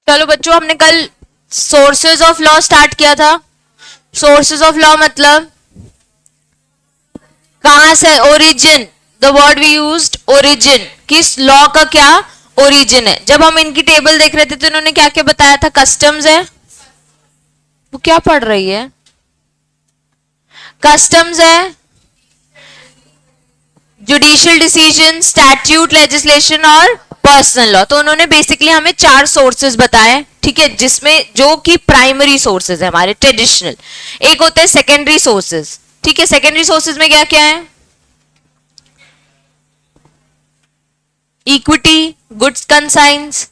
चलो बच्चों, हमने कल सोर्सेज ऑफ लॉ स्टार्ट किया था। सोर्सेज ऑफ लॉ मतलब कहां से, origin, the word we used origin, किस लॉ का क्या ओरिजिन है। जब हम इनकी टेबल देख रहे थे तो इन्होंने क्या क्या बताया था, कस्टम्स है, वो क्या पढ़ रही है, कस्टम्स है, जुडिशियल डिसीजन, स्टैट्यूट, लेजिस्लेशन और पर्सनल लॉ। तो उन्होंने बेसिकली हमें 4 सोर्सेज बताए, ठीक है, जिसमें जो कि प्राइमरी सोर्सेज है हमारे ट्रेडिशनल। एक होते हैं सेकेंडरी सोर्सेज, ठीक है। सेकेंडरी सोर्सेज में क्या क्या है, इक्विटी, गुड्स कंसाइंस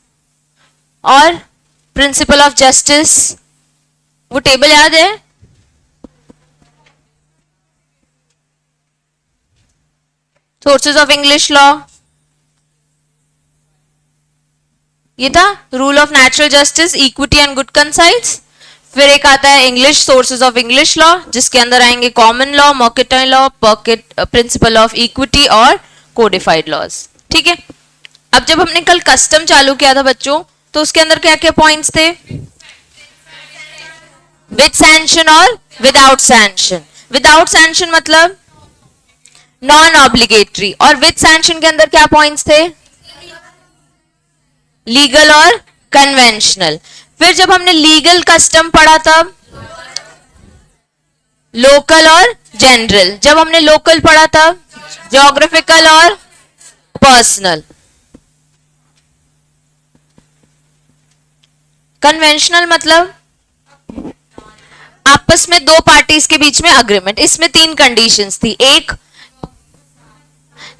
और प्रिंसिपल ऑफ जस्टिस। वो टेबल याद है, सोर्सेज ऑफ इंग्लिश लॉ, ये था rule of natural justice, equity and good conscience. फिर एक आता है English, sources of English law, जिसके अंदर आएंगे common law, mercantile law, principle of equity और कोडिफाइड लॉज, ठीक है। अब जब हमने कल कस्टम चालू किया था बच्चों, तो उसके अंदर क्या क्या पॉइंट्स थे, विद सैंक्शन और विदाउट सैंक्शन। विदाउट सैंक्शन मतलब नॉन ऑब्लिगेटरी, और विद सैंक्शन के अंदर क्या पॉइंट्स थे, लीगल और कन्वेंशनल। फिर जब हमने लीगल कस्टम पढ़ा तब लोकल और जनरल। जब हमने लोकल पढ़ा तब ज्योग्राफिकल और पर्सनल। कन्वेंशनल मतलब आपस में दो पार्टीज के बीच में अग्रीमेंट। इसमें 3 कंडीशंस थी, एक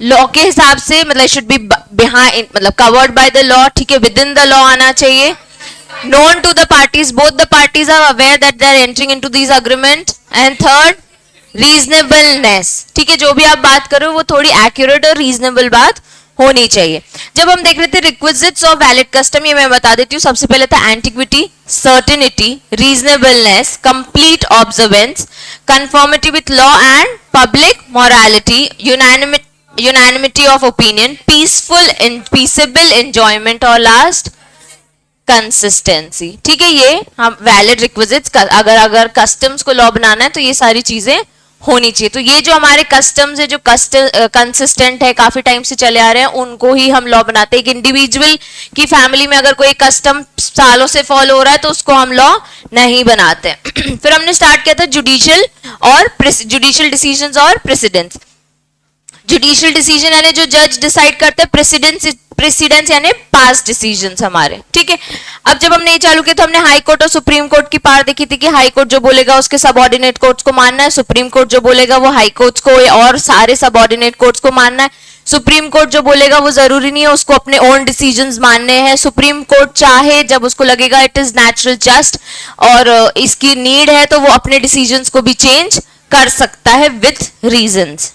लॉ के हिसाब से, मतलब शुड बी बिहाइंड, मतलब कवर्ड बाय द लॉ, ठीक है, विद इन द लॉ आना चाहिए। known to the parties, both the parties are aware that they are entering into these agreement, and third reasonableness, ठीक है, जो भी आप बात करो वो थोड़ी एक्यूरेट और रीजनेबल बात होनी चाहिए। जब हम देख रहे थे रिक्विजिट्स ऑफ वैलिड कस्टम, ये मैं बता देती हूँ। सबसे पहले था antiquity, certainty, reasonableness, complete observance, conformity with law and public morality, unanimity of opinion, peaceful enjoyment और लास्ट कंसिस्टेंसी, ठीक है। ये हम वैलिड रिक्विजिट्स, अगर कस्टम्स को लॉ बनाना है तो ये सारी चीजें होनी चाहिए। तो ये जो हमारे कस्टम्स है, जो कंसिस्टेंट है, काफी टाइम से चले आ रहे हैं, उनको ही हम लॉ बनाते हैं। एक इंडिविजुअल की फैमिली में अगर कोई कस्टम सालों से फॉलो हो रहा है तो उसको हम लॉ नहीं बनाते। फिर हमने स्टार्ट किया था जुडिशियल डिसीजंस और प्रेसिडेंट्स। जुडिशियल डिसीजन यानी जो जज डिसाइड करते हैं, प्रेसिडेंस यानी पास्ट डिसीजंस हमारे, ठीक है। अब जब हमने ये चालू किया तो हमने हाई कोर्ट और सुप्रीम कोर्ट की पार देखी थी कि हाई कोर्ट जो बोलेगा उसके सबऑर्डिनेट कोर्ट्स को मानना है, सुप्रीम कोर्ट जो बोलेगा वो हाई कोर्ट्स को और सारे सबऑर्डिनेट कोर्ट्स को मानना है। सुप्रीम कोर्ट जो बोलेगा वो जरूरी नहीं है उसको अपने ओन डिसीजंस मानने हैं। सुप्रीम कोर्ट चाहे, जब उसको लगेगा इट इज नेचुरल जस्ट और इसकी नीड है, तो वो अपने डिसीजंस को भी चेंज कर सकता है विथ रीजंस।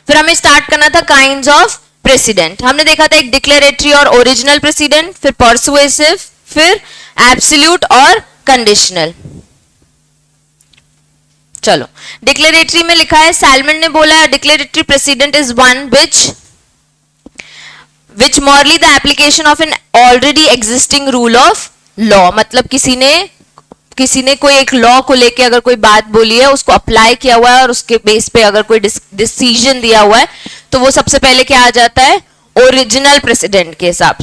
फिर हमें स्टार्ट करना था काइंड्स ऑफ प्रेसिडेंट। हमने देखा था एक डिक्लेरेटरी और ओरिजिनल प्रेसिडेंट, फिर परसुएसिव, फिर एब्सोल्यूट और कंडीशनल। चलो, डिक्लेरेटरी में लिखा है, सैलमन ने बोला है declaratory precedent is one which merely the application of an already existing rule of law. मतलब किसी ने कोई एक लॉ को लेके अगर कोई बात बोली है, उसको अप्लाई किया हुआ है और उसके बेस पे अगर कोई डिसीजन दिया हुआ है, तो वो सबसे पहले क्या आ जाता है, ओरिजिनल प्रेसिडेंट के हिसाब।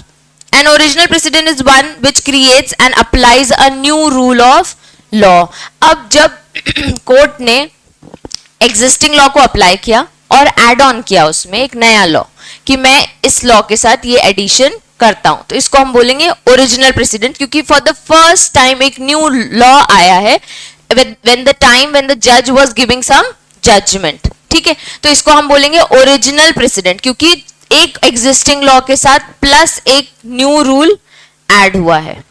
An original president is one which creates and applies a new rule of law. अब जब कोर्ट ने एग्जिस्टिंग लॉ को अप्लाई किया और एड ऑन किया उसमें एक नया लॉ कि मैं इस लॉ के साथ ये एडिशन करता हूं, तो इसको हम बोलेंगे ओरिजिनल प्रेसिडेंट, क्योंकि फॉर द फर्स्ट टाइम एक न्यू लॉ आया है व्हेन द जज वाज गिविंग सम जजमेंट, ठीक है। तो इसको हम बोलेंगे ओरिजिनल प्रेसिडेंट, क्योंकि एक एग्जिस्टिंग लॉ के साथ प्लस एक न्यू रूल ऐड हुआ है,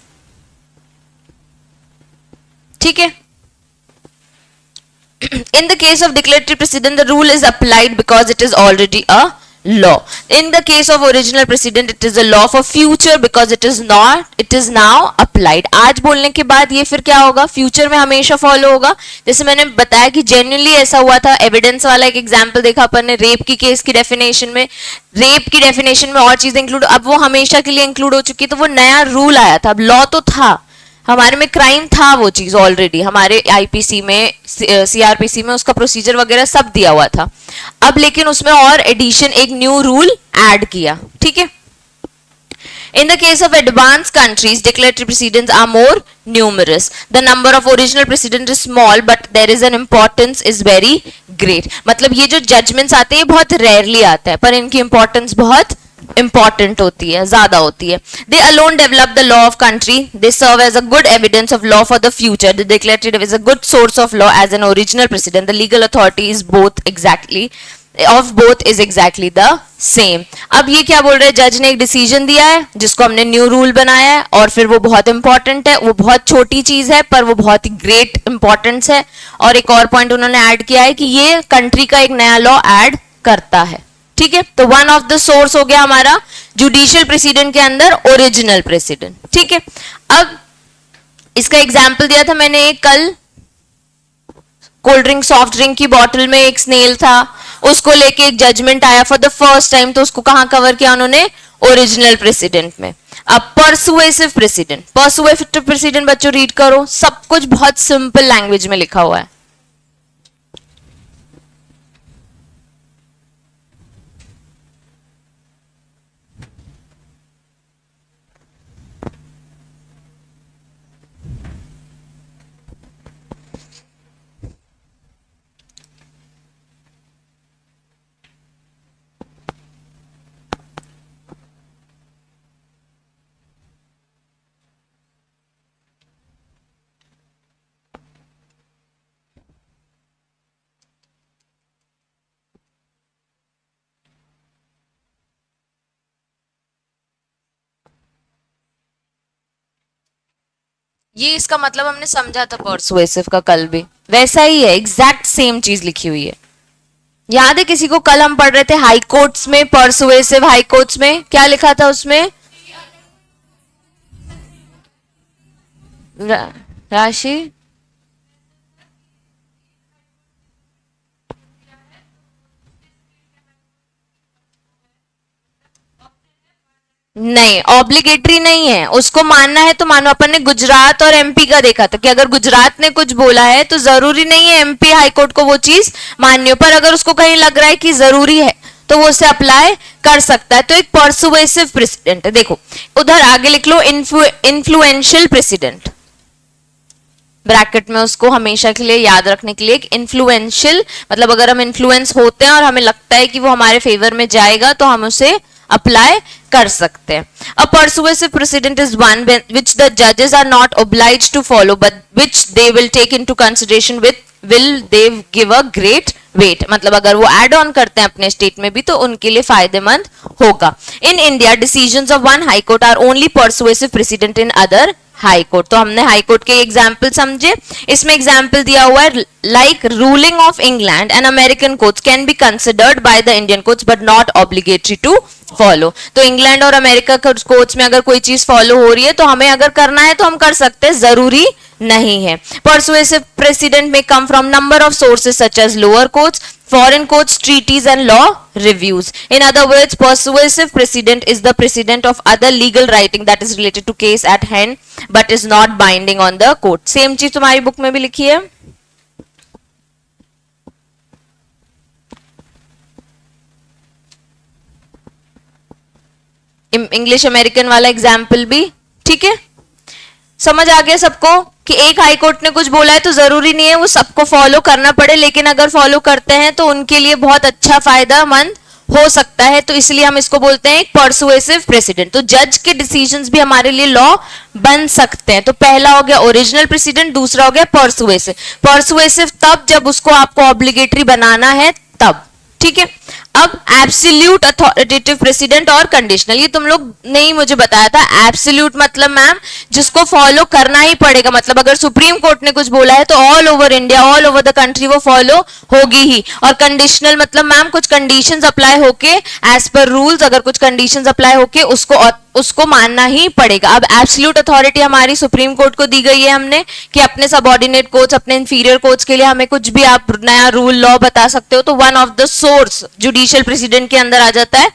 ठीक है। In the case of declaratory precedent, the rule is applied because it is already a law. In the case of original precedent, it is a law for future because it is now applied. आज बोलने के बाद ये फिर क्या होगा, future में हमेशा फॉलो होगा. जैसे मैंने बताया कि जेन्युइनली ऐसा हुआ था. एविडेंस वाला एक एग्जांपल देखा अपन ने रेप की केस की डेफिनेशन में. रेप की डेफिनेशन में और चीजें इंक्लूड, अब वो हमेशा के लिए इंक्लूड हो चुकी है, तो वो नया रूल आया था. अब लॉ तो था, हमारे में क्राइम था, वो चीज ऑलरेडी हमारे आईपीसी में, सीआरपीसी में उसका प्रोसीजर वगैरह सब दिया हुआ था. अब लेकिन उसमें और एडिशन, एक न्यू रूल ऐड किया. ठीक है. In the case of advanced countries, declaratory precedents are more numerous. The number of original precedent is small, but there is an importance is very great. मतलब ये जो judgments आते हैं बहुत rarely आता है, पर इनकी importance बहुत important होती है, ज्यादा होती है. They alone develop the law of country. They serve as a good evidence of law for the future. The declarative is a good source of law as an original precedent. The legal authority is both is exactly the same. अब ये क्या बोल रहे हैं, जज ने एक decision दिया है जिसको हमने न्यू रूल बनाया है, और फिर वो बहुत इंपॉर्टेंट है. वो बहुत छोटी चीज है पर वो बहुत ही ग्रेट इंपॉर्टेंस है. और एक और पॉइंट उन्होंने ऐड किया है कि ये कंट्री का एक नया लॉ ऐड करता है. ठीक है. तो वन ऑफ द सोर्स हो गया हमारा जुडिशियल प्रेसिडेंट के अंदर ओरिजिनल प्रेसिडेंट. ठीक है. अब इसका एग्जाम्पल दिया था मैंने कल, कोल्ड ड्रिंक सॉफ्ट ड्रिंक की बॉटल में एक स्नेल था, उसको लेके एक जजमेंट आया फॉर द फर्स्ट टाइम, तो उसको कहां कवर किया उन्होंने, ओरिजिनल प्रेसिडेंट में. अब परसुएसिव प्रेसिडेंट बच्चों रीड करो, सब कुछ बहुत सिंपल लैंग्वेज में लिखा हुआ है. ये इसका मतलब हमने समझा था परसुएसिव का कल भी, वैसा ही है, एग्जैक्ट सेम चीज लिखी हुई है. याद है किसी को, कल हम पढ़ रहे थे हाई कोर्ट्स में परसुएसिव, हाई कोर्ट्स में क्या लिखा था उसमें, राशि नहीं, ऑब्लिगेटरी नहीं है. उसको मानना है तो मानो. अपन ने गुजरात और एमपी का देखा था कि अगर गुजरात ने कुछ बोला है तो जरूरी नहीं है एमपी हाईकोर्ट को वो चीज माननी हो, पर अगर उसको कहीं लग रहा है कि जरूरी है तो वो उसे अप्लाई कर सकता है. तो एक परसुएसिव प्रेसिडेंट है. देखो उधर आगे लिख लो इन्फ्लुएंशियल प्रेसिडेंट, ब्रैकेट में उसको हमेशा के लिए याद रखने के लिए. एक इन्फ्लुएंशियल मतलब अगर हम इन्फ्लुएंस होते हैं और हमें लगता है कि वो हमारे फेवर में जाएगा तो हम उसे अप्लाई कर सकते हैं. A persuasive precedent is one which the जजेस are not obliged to follow but which they will take into consideration with will they give a great weight. मतलब अगर वो एड ऑन करते हैं अपने स्टेट में भी तो उनके लिए फायदेमंद होगा. In India decisions of one high court are only persuasive precedent in other high court. तो हमने हाई कोर्ट के एग्जाम्पल समझे. इसमें एग्जाम्पल दिया हुआ है like ruling of England and American courts can be considered by the Indian courts but not obligatory to follow. तो England और अमेरिका कोर्ट्स में अगर कोई चीज फॉलो हो रही है तो हमें अगर करना है तो हम कर सकते हैं, जरूरी नहीं है. परसुएसिव प्रेसिडेंट में come from number of sources such as lower courts, foreign courts, treaties and law reviews. In other words, persuasive precedent is the precedent of other legal writing that is related to case at hand but is not binding on the court. Same चीज तुम्हारी book में भी लिखी है. English American वाला example भी. ठीक है, समझ आ गया सबको कि एक हाई कोर्ट ने कुछ बोला है तो जरूरी नहीं है वो सबको फॉलो करना पड़े, लेकिन अगर फॉलो करते हैं तो उनके लिए बहुत अच्छा फायदामंद हो सकता है. तो इसलिए हम इसको बोलते हैं एक परसुएसिव प्रेसिडेंट. तो जज के डिसीजंस भी हमारे लिए लॉ बन सकते हैं. तो पहला हो गया ओरिजिनल प्रेसिडेंट, दूसरा हो गया परसुएसिव. परसुएसिव तब जब उसको आपको ऑब्लिगेटरी बनाना है तब. ठीक है. अब एब्सोल्यूट अथॉरिटेटिव प्रेसिडेंट और कंडीशनल, ये तुम लोग ने ही मुझे बताया था। एब्सोल्यूट मतलब मैम जिसको फॉलो करना ही पड़ेगा, मतलब अगर सुप्रीम कोर्ट ने कुछ बोला है तो all over India, all over the country वो फॉलो होगी ही। और कंडीशनल मतलब मैम कुछ कंडीशंस अप्लाई होके, एज पर रूल्स अगर कुछ कंडीशंस अप्लाई होके उसको मानना ही पड़ेगा। अब एब्सोल्यूट अथॉरिटी हमारी सुप्रीम कोर्ट को दी गई है हमने कि अपने सबऑर्डिनेट कोर्ट्स, अपने इंफीरियर कोर्ट्स के लिए हमें कुछ भी आप नया रूल लॉ बता सकते हो, तो one of the source judicial president के अंदर आ जाता है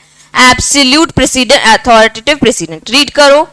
absolute president, authoritative president. Read करो।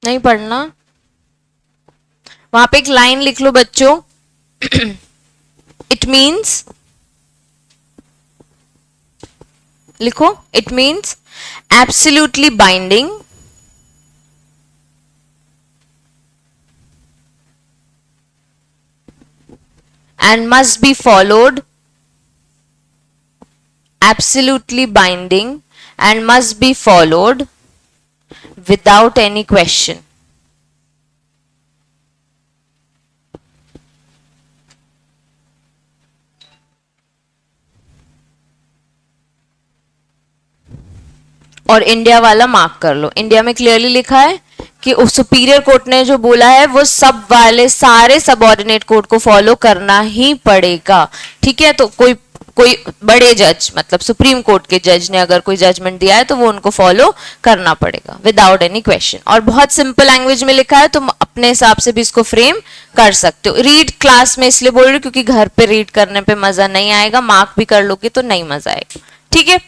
नहीं पढ़ना, वहां पे एक लाइन लिख लो बच्चों। इट मीन्स, लिखो, it means absolutely binding and must be followed, absolutely binding and must be followed without any question. और इंडिया वाला मार्क कर लो। इंडिया में क्लियरली लिखा है कि सुपीरियर कोर्ट ने जो बोला है वो सब वाले सारे सबऑर्डिनेट कोर्ट को फॉलो करना ही पड़ेगा। ठीक है, तो कोई कोई बड़े जज मतलब सुप्रीम कोर्ट के जज ने अगर कोई जजमेंट दिया है तो वो उनको फॉलो करना पड़ेगा विदाउट एनी क्वेश्चन। और बहुत सिंपल लैंग्वेज में लिखा है, तुम अपने हिसाब से भी इसको फ्रेम कर सकते हो। रीड क्लास में इसलिए बोल रही हूँ क्योंकि घर पे रीड करने पे मजा नहीं आएगा, मार्क भी कर लोगे तो नहीं मजा आएगा। ठीक है,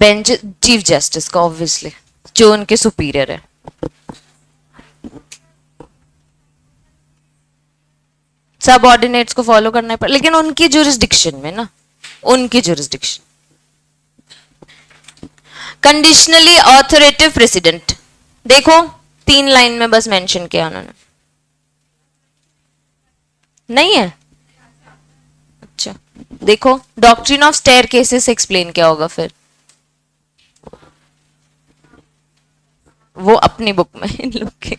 बेंच चीफ जस्टिस का ऑब्वियसली, जो उनके सुपीरियर है। सब ऑर्डिनेट्स को फॉलो करना पड़े, लेकिन उनकी जुरिस्डिक्शन में ना, उनकी जुरिस्डिक्शन। कंडीशनली ऑथोरेटिव प्रेसिडेंट, देखो 3 लाइन में बस मेंशन किया उन्होंने, नहीं है? अच्छा, देखो doctrine of stare decisis explain क्या होगा फिर, वो अपनी बुक में इन लोग के।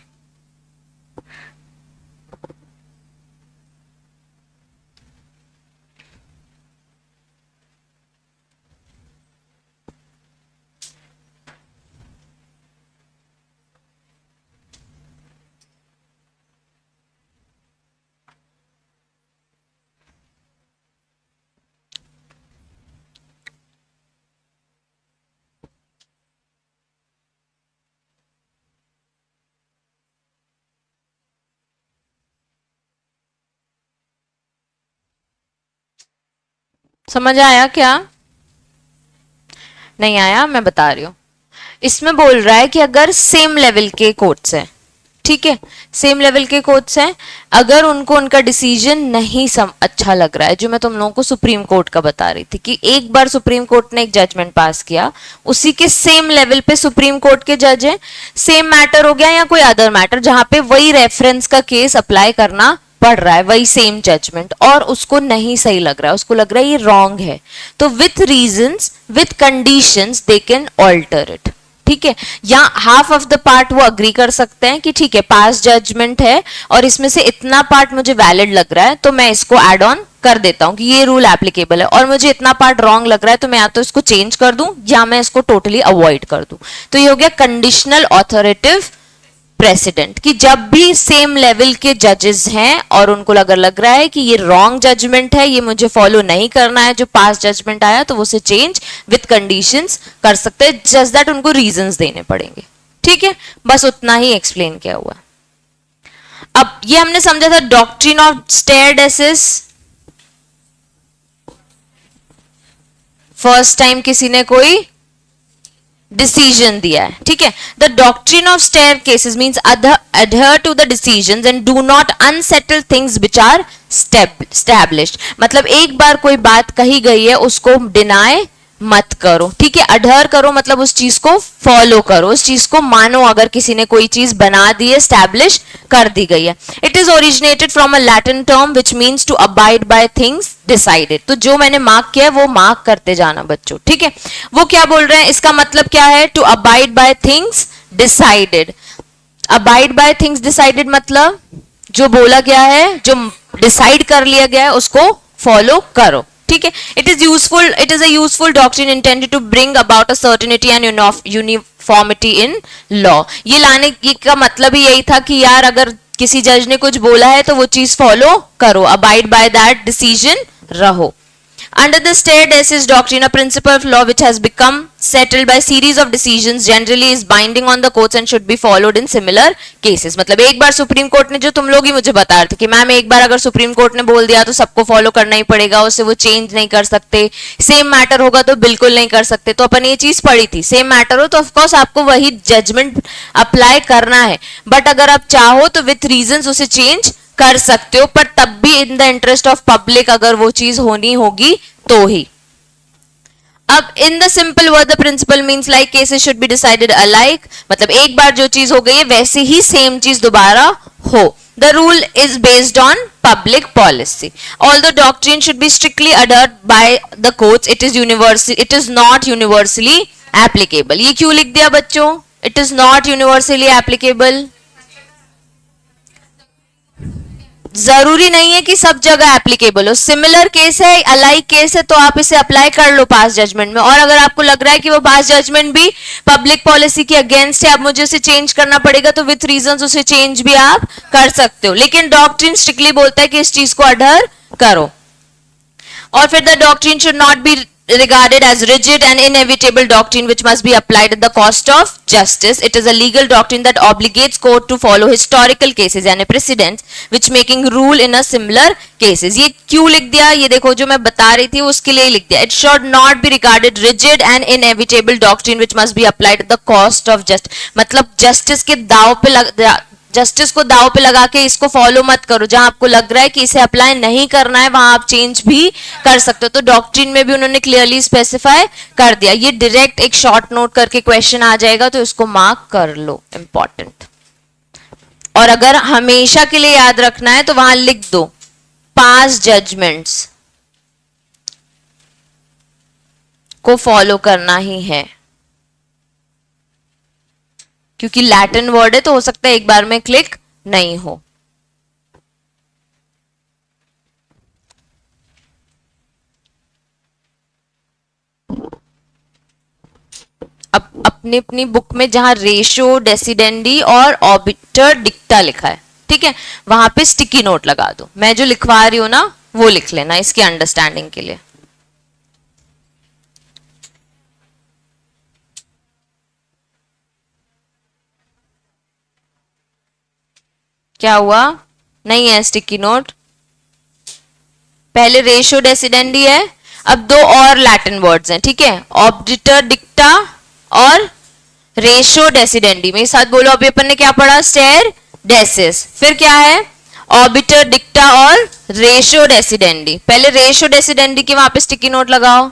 समझ आया क्या? नहीं आया? मैं बता रही हूं। इसमें बोल रहा है कि अगर सेम लेवल के कोर्ट्स हैं, ठीक है, सेम लेवल के कोर्ट्स हैं, अगर उनको उनका डिसीजन नहीं अच्छा लग रहा है, जो मैं तुम लोगों को सुप्रीम कोर्ट का बता रही थी कि एक बार सुप्रीम कोर्ट ने एक जजमेंट पास किया, उसी के सेम लेवल पे सुप्रीम कोर्ट के जज हैं, सेम मैटर हो गया या कोई अदर मैटर जहां पे वही रेफरेंस का केस अप्लाई करना पढ़ रहा है, वही सेम जजमेंट, और उसको नहीं सही लग रहा है, उसको लग रहा है ये रॉन्ग है, तो with reasons with conditions they can alter it. ठीक है, या हाफ ऑफ द पार्ट वो अग्री कर सकते हैं कि ठीक है पास जजमेंट है और इसमें से इतना पार्ट मुझे वैलिड लग रहा है तो मैं इसको ऐड ऑन कर देता हूं कि ये रूल एप्लीकेबल है, और मुझे इतना पार्ट रॉन्ग लग रहा है तो मैं या तो इसको चेंज कर दूं या मैं इसको टोटली अवॉइड कर दूं। तो ये हो गया कंडीशनल ऑथोरेटिव प्रेसिडेंट कि जब भी सेम लेवल के जजेस हैं और उनको अगर लग रहा है कि ये रॉन्ग जजमेंट है, ये मुझे फॉलो नहीं करना है जो पास जजमेंट आया, तो वो उसे चेंज विथ कंडीशंस कर सकते हैं, जस्ट दैट उनको रीजंस देने पड़ेंगे। ठीक है, बस उतना ही एक्सप्लेन किया हुआ। अब ये हमने समझा था doctrine of stare decisis. First time किसी ने कोई डिसीजन दिया है, ठीक है। The doctrine of stare decisis means adhere to the decisions and do not unsettle things which are established। मतलब एक बार कोई बात कही गई है उसको डिनाई मत करो, ठीक है। अडहर करो मतलब उस चीज को फॉलो करो, उस चीज को मानो। अगर किसी ने कोई चीज बना दी है, स्टैब्लिश कर दी गई है। It is originated from a Latin term which means to abide by things decided. तो जो मैंने मार्क किया है वो मार्क करते जाना बच्चों, ठीक है। वो क्या बोल रहे हैं, इसका मतलब क्या है, to abide by things decided. Abide by things decided मतलब जो बोला गया है, जो डिसाइड कर लिया गया है उसको फॉलो करो, ठीक है। It is a useful doctrine intended to bring about a certainty and uniformity in law. ये लाने का मतलब ही यही था कि यार अगर किसी जज ने कुछ बोला है तो वो चीज फॉलो करो, अबाइड बाय दैट डिसीजन रहो। Under the stare decisis doctrine, a principle of law which has become settled by series of decisions generally is binding on the courts and should be followed in similar cases। मतलब एक बार supreme court ने, जो तुम लोग ही मुझे बता रहे थे कि मैम एक बार अगर सुप्रीम कोर्ट ने बोल दिया तो सबको फॉलो करना ही पड़ेगा, उससे वो चेंज नहीं कर सकते। सेम मैटर होगा तो बिल्कुल नहीं कर सकते। तो अपन ये चीज पढ़ी थी, सेम मैटर हो तो ऑफकोर्स आपको वही जजमेंट अप्लाई करना है, बट अगर आप चाहो तो विथ रीजन उसे चेंज कर सकते हो, पर तब भी in the interest of public अगर वो चीज होनी होगी तो ही। अब in the simple word the principle means like cases should be decided alike, मतलब एक बार जो चीज हो गई है वैसे ही सेम चीज दोबारा हो। The rule is based on public policy. Although doctrine should be strictly adhered by the courts, it is not universally applicable. ये क्यों लिख दिया बच्चों, it is not universally applicable? जरूरी नहीं है कि सब जगह एप्लीकेबल हो। सिमिलर केस है, अलाइक केस है, तो आप इसे अप्लाई कर लो पास जजमेंट में। और अगर आपको लग रहा है कि वो पास जजमेंट भी पब्लिक पॉलिसी के अगेंस्ट है, अब मुझे उसे चेंज करना पड़ेगा, तो विथ रीजंस उसे चेंज भी आप कर सकते हो। लेकिन डॉक्ट्रिन स्ट्रिक्टली बोलता है कि इस चीज को अडर करो। और फिर the doctrine should not be regarded as rigid and inevitable doctrine which must be applied at the cost of justice. It is a legal doctrine that obligates court to follow historical cases and precedents which making rule in a similar cases। ये क्यों लिख दिया, ये देखो जो मैं बता रही थी उसके लिए लिख दिया। It should not be regarded rigid and inevitable doctrine which must be applied at the cost of justice। मतलब जस्टिस के दाव पे जस्टिस को दाव पे लगा के इसको फॉलो मत करो। जहां आपको लग रहा है कि इसे अप्लाई नहीं करना है वहां आप चेंज भी कर सकते हो। तो डॉक्ट्रिन में भी उन्होंने क्लियरली स्पेसिफाई कर दिया। ये डायरेक्ट एक शॉर्ट नोट करके क्वेश्चन आ जाएगा तो इसको मार्क कर लो, इंपॉर्टेंट। और अगर हमेशा के लिए याद रखना है तो वहां लिख दो पास जजमेंट्स को फॉलो करना ही है, क्योंकि लैटिन वर्ड है तो हो सकता है एक बार में क्लिक नहीं हो। अब अपनी अपनी बुक में जहां रेशो डेसिडेंडी और ऑबिटर डिक्टा लिखा है, ठीक है, वहां पे स्टिकी नोट लगा दो। मैं जो लिखवा रही हूं ना वो लिख लेना इसकी अंडरस्टैंडिंग के लिए। क्या हुआ, नहीं है स्टिकी नोट? पहले रेशो डेसिडेंडी है, अब दो और लैटिन वर्ड्स हैं, ठीक है, ऑब्डिटर डिक्टा और रेशो डेसिडेंडी। मेरे साथ बोलो, अभी अपन ने क्या पढ़ा, स्टेयर डेसिस, फिर क्या है ऑबिटर डिक्टा और रेशो डेसिडेंडी। पहले रेशो डेसिडेंडी की वहां पे स्टिकी नोट लगाओ।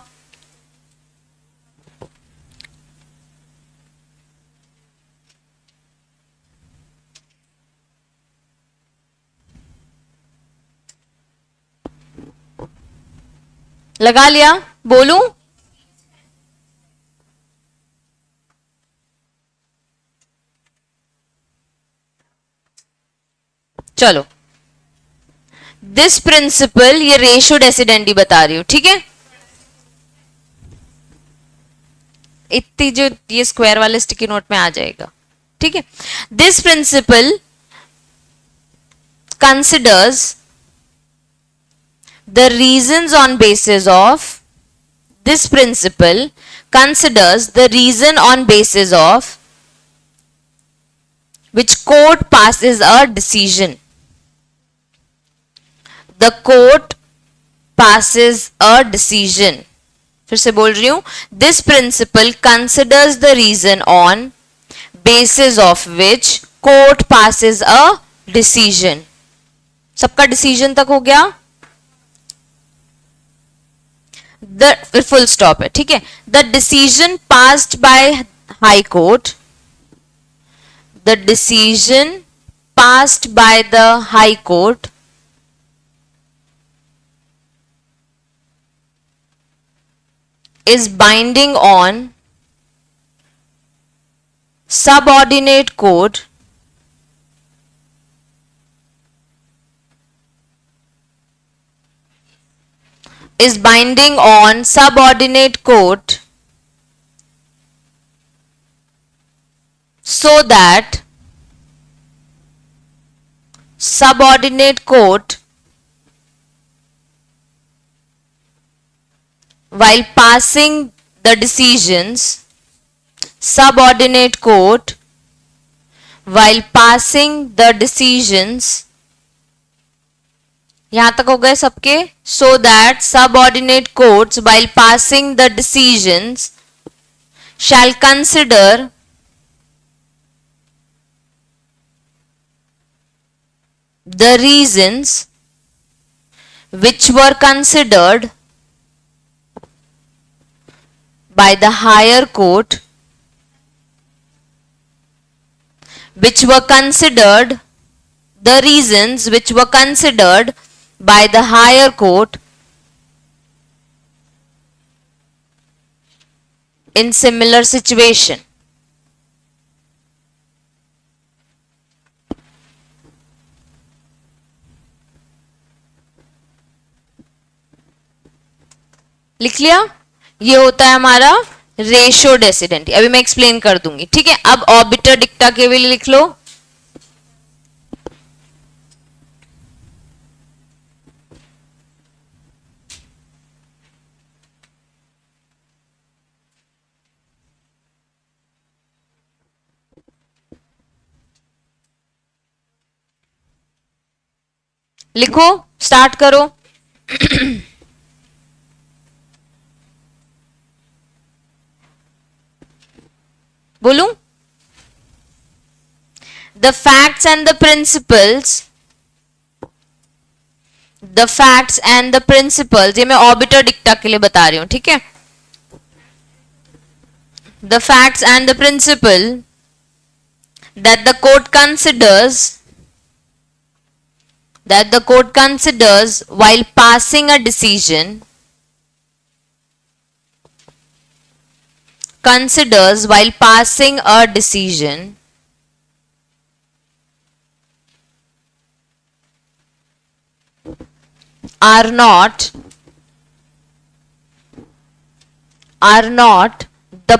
लगा लिया, बोलूं? चलो, दिस प्रिंसिपल, ये रेशो डेसिडेंडी बता रही हूं, ठीक है। इतनी जो ये स्क्वायर वाले स्टिकी नोट में आ जाएगा, ठीक है. This principle considers the reasons on basis of this principle considers the reason on basis of which court passes a decision. The court passes a decision. फिर से बोल रही हूं. This principle considers the reason on basis of which court passes a decision. सबका decision तक हो गया. The full stop है. ठीक है. The decision passed by high court, the decision passed by the high court is binding on subordinate court is binding on subordinate court so that subordinate court while passing the decisions, subordinate court while passing the decisions, यहां तक हो गए सबके. so that subordinate courts while passing the decisions shall consider the reasons which were considered by the higher court, which were considered the reasons which were considered by the higher court in similar situation. लिख लिया. ये होता है हमारा ratio डेसिडेंटी. अभी मैं explain कर दूंगी. ठीक है. अब ऑर्बिटर डिक्टा के लिए लिख लो. लिखो. स्टार्ट करो. बोलूं. The facts and the principles, the facts and the principles, ये मैं ऑर्बिटर डिक्टा के लिए बता रही हूं. ठीक है. The facts and the principle that the court considers while passing a decision, considers while passing a decision are not the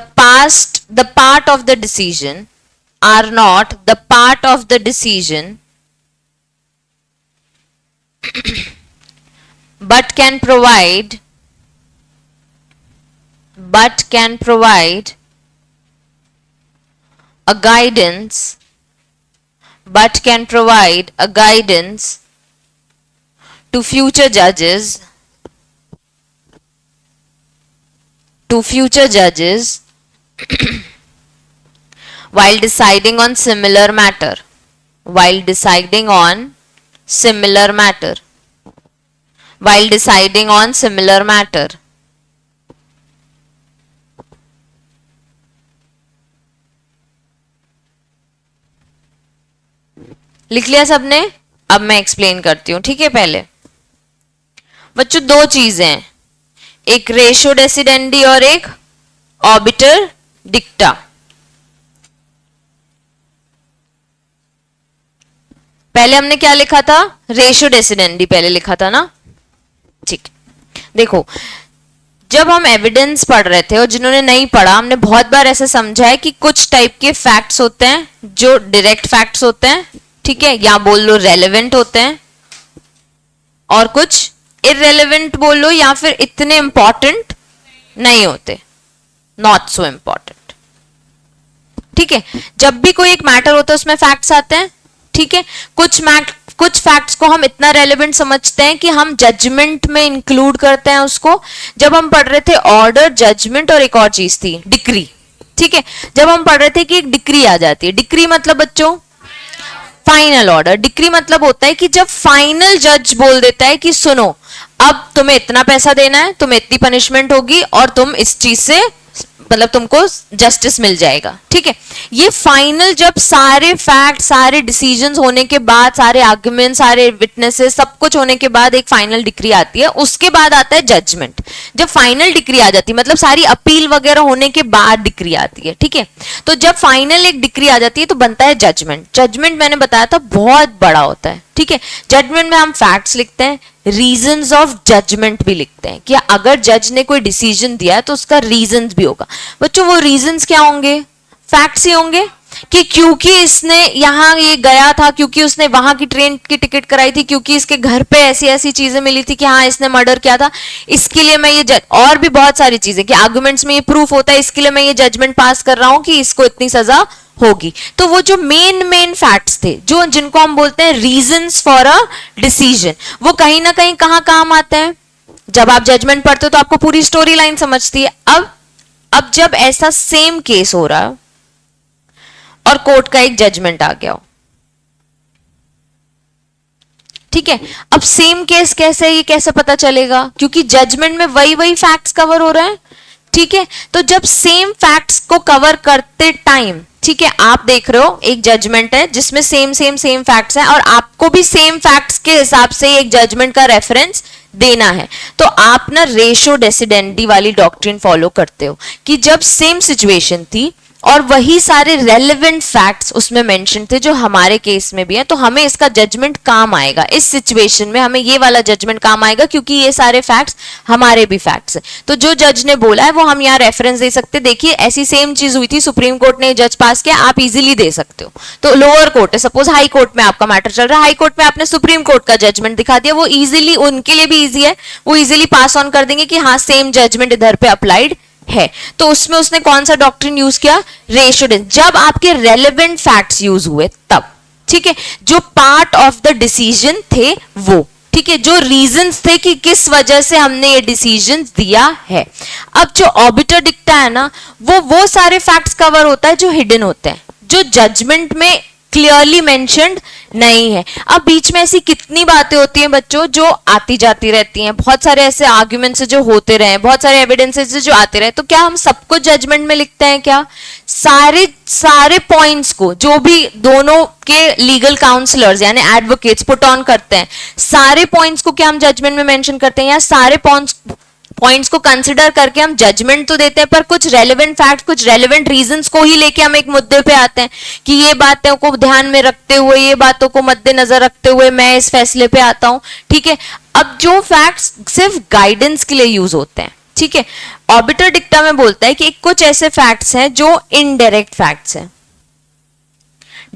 part of the decision, are not the part of the decision but can provide a guidance, to future judges while deciding on similar matter. लिख लिया सबने. अब मैं explain करती हूं. ठीक है. पहले बच्चों दो चीजें हैं, एक रेशो डेसिडेंडी और एक ऑर्बिटर डिक्टा. पहले हमने क्या लिखा था? रेशो डेसिडेंडी पहले लिखा था ना. ठीक. देखो जब हम एविडेंस पढ़ रहे थे और जिन्होंने नहीं पढ़ा, हमने बहुत बार ऐसे समझा है कि कुछ टाइप के फैक्ट्स होते हैं जो डायरेक्ट फैक्ट्स होते हैं, ठीक है, या बोल लो रेलेवेंट होते हैं, और कुछ इररेलेवेंट बोल लो, या फिर इतने इंपॉर्टेंट नहीं होते, नॉट सो इंपॉर्टेंट, ठीक है। जब भी कोई एक मैटर होता है उसमें फैक्ट्स आते हैं, ठीक है। कुछ फैक्ट्स को हम इतना रेलेवेंट समझते हैं कि हम जजमेंट में इंक्लूड करते हैं उसको। जब हम पढ़ रहे थे ऑर्डर, जजमेंट और एक और चीज थी डिक्री, ठीक है। जब हम पढ़ रहे थे कि एक डिक्री आ जाती है, डिक्री मतलब बच्चों फाइनल ऑर्डर। डिक्री मतलब होता है कि जब फाइनल जज बोल देता है कि सुनो अब तुम्हें इतना पैसा देना है, तुम्हें इतनी पनिशमेंट होगी और तुम इस चीज से मतलब तुमको जस्टिस मिल जाएगा, ठीक है। ये फाइनल जब सारे फैक्ट, सारे डिसीजंस होने के बाद, सारे आर्गुमेंट, सारे विटनेसेस, सब कुछ होने के बाद एक फाइनल डिक्री आती है, उसके बाद आता है जजमेंट। जब फाइनल डिक्री आ जाती है मतलब सारी अपील वगैरह होने के बाद डिक्री आती है, ठीक है। तो जब फाइनल एक डिक्री आ जाती है तो बनता है जजमेंट। जजमेंट मैंने बताया था बहुत बड़ा होता है, ठीक है। जजमेंट में हम फैक्ट्स लिखते हैं, रीजंस ऑफ जजमेंट भी लिखते हैं कि अगर जज ने कोई डिसीजन दिया है तो उसका रीजंस भी होगा। बच्चों वो रीजंस क्या होंगे? फैक्ट्स ही होंगे कि क्योंकि इसने यहाँ ये गया था, क्योंकि उसने वहां की ट्रेन की टिकट कराई थी, क्योंकि इसके घर पे ऐसी ऐसी चीजें मिली थी कि हाँ इसने मर्डर किया था, इसके लिए मैं ये जज, और भी बहुत सारी चीजें कि आर्गुमेंट्स में ये प्रूफ होता है, इसके लिए मैं ये जजमेंट पास कर रहा हूं कि इसको इतनी सजा होगी। तो वो जो मेन फैक्ट्स थे, जो जिनको हम बोलते हैं रीजंस फॉर अ डिसीजन, वो कहीं ना कहीं कहां काम आते हैं? जब आप जजमेंट पढ़ते हो तो आपको पूरी स्टोरी लाइन समझती है। अब जब ऐसा सेम केस हो रहा है और कोर्ट का एक जजमेंट आ गया हो, ठीक है, अब सेम केस कैसे, ये कैसे पता चलेगा? क्योंकि जजमेंट में वही फैक्ट्स कवर हो रहे हैं, ठीक है। तो जब सेम फैक्ट्स को कवर करते टाइम, ठीक है, आप देख रहे हो एक जजमेंट है जिसमें सेम फैक्ट्स हैं और आपको भी सेम फैक्ट्स के हिसाब से एक जजमेंट का रेफरेंस देना है, तो आप ना रेशो डेसिडेंडी वाली डॉक्ट्रिन फॉलो करते हो कि जब सेम सिचुएशन थी और वही सारे रेलेवेंट फैक्ट्स उसमें मेंशन थे जो हमारे केस में भी है, तो हमें इसका जजमेंट काम आएगा। इस सिचुएशन में हमें ये वाला जजमेंट काम आएगा क्योंकि ये सारे फैक्ट्स हमारे भी फैक्ट्स हैं। तो जो जज ने बोला है वो हम यहाँ रेफरेंस दे सकते, देखिए ऐसी सेम चीज हुई थी, सुप्रीम कोर्ट ने जज पास किया, आप इजीली दे सकते हो। तो लोअर कोर्ट है, सपोज हाई कोर्ट में आपका मैटर चल रहा है, हाई कोर्ट में आपने सुप्रीम कोर्ट का जजमेंट दिखा दिया, वो इजीली उनके लिए भी ईजी है, वो इजीली पास ऑन कर देंगे कि हाँ सेम जजमेंट इधर पे अप्लाइड है। तो उसमें उसने कौन सा डॉक्ट्रिन यूज किया? रेशियो। जब आपके रेलेवेंट फैक्ट्स यूज हुए तब, ठीक है, जो पार्ट ऑफ द डिसीजन थे वो, ठीक है, जो रीजंस थे कि किस वजह से हमने ये डिसीजन दिया है। अब जो ऑबिटर डिक्टा है ना, वो सारे फैक्ट्स कवर होता है जो हिडन होते हैं, जो जजमेंट में क्लियरली मेंशन्ड नहीं है। अब बीच में ऐसी कितनी बातें होती हैं बच्चों जो आती जाती रहती हैं, बहुत सारे ऐसे आर्ग्यूमेंट्स जो होते रहे, बहुत सारे एविडेंसेस जो आते रहे, तो क्या हम सबको जजमेंट में लिखते हैं क्या? सारे पॉइंट्स को जो भी दोनों के लीगल काउंसलर्स यानी एडवोकेट्स पुट ऑन करते हैं, सारे पॉइंट्स को क्या हम जजमेंट में मेंशन करते हैं? या सारे पॉइंट्स को कंसिडर करके हम जजमेंट तो देते हैं, पर कुछ रेलेवेंट फैक्ट, कुछ रेलेवेंट रीजंस को ही लेके हम एक मुद्दे पे आते हैं कि ये बातों को ध्यान में रखते हुए, ये बातों को मद्देनजर रखते हुए मैं इस फैसले पे आता हूं, ठीक है। अब जो फैक्ट्स सिर्फ गाइडेंस के लिए यूज होते हैं, ठीक है, ऑबिटर डिक्टा में बोलता है कि कुछ ऐसे फैक्ट्स हैं जो इनडायरेक्ट फैक्ट्स हैं,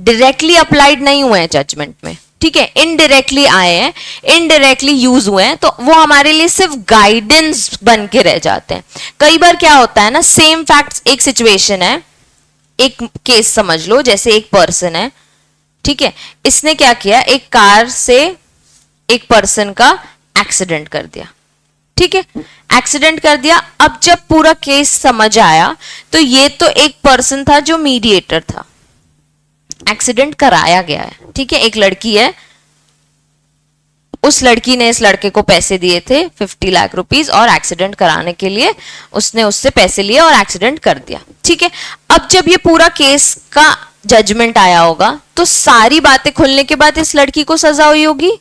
डायरेक्टली अप्लाइड नहीं हुए हैं जजमेंट में, ठीक है, इनडायरेक्टली आए हैं, इनडायरेक्टली यूज हुए हैं, तो वो हमारे लिए सिर्फ गाइडेंस बन के रह जाते हैं। कई बार क्या होता है ना, सेम फैक्ट्स, एक सिचुएशन है, एक केस समझ लो, जैसे एक पर्सन है, ठीक है, इसने क्या किया, एक कार से एक पर्सन का एक्सीडेंट कर दिया, ठीक है, एक्सीडेंट कर दिया। अब जब पूरा केस समझ आया तो ये तो एक पर्सन था जो मीडिएटर था, एक्सीडेंट कराया गया है, ठीक है, एक लड़की है, उस लड़की ने इस लड़के को पैसे दिए थे 50 लाख रुपीस और एक्सीडेंट कराने के लिए उसने उससे पैसे लिए और एक्सीडेंट कर दिया, ठीक है। अब जब ये पूरा केस का जजमेंट आया होगा तो सारी बातें खुलने के बाद इस लड़की को सजा हुई होगी,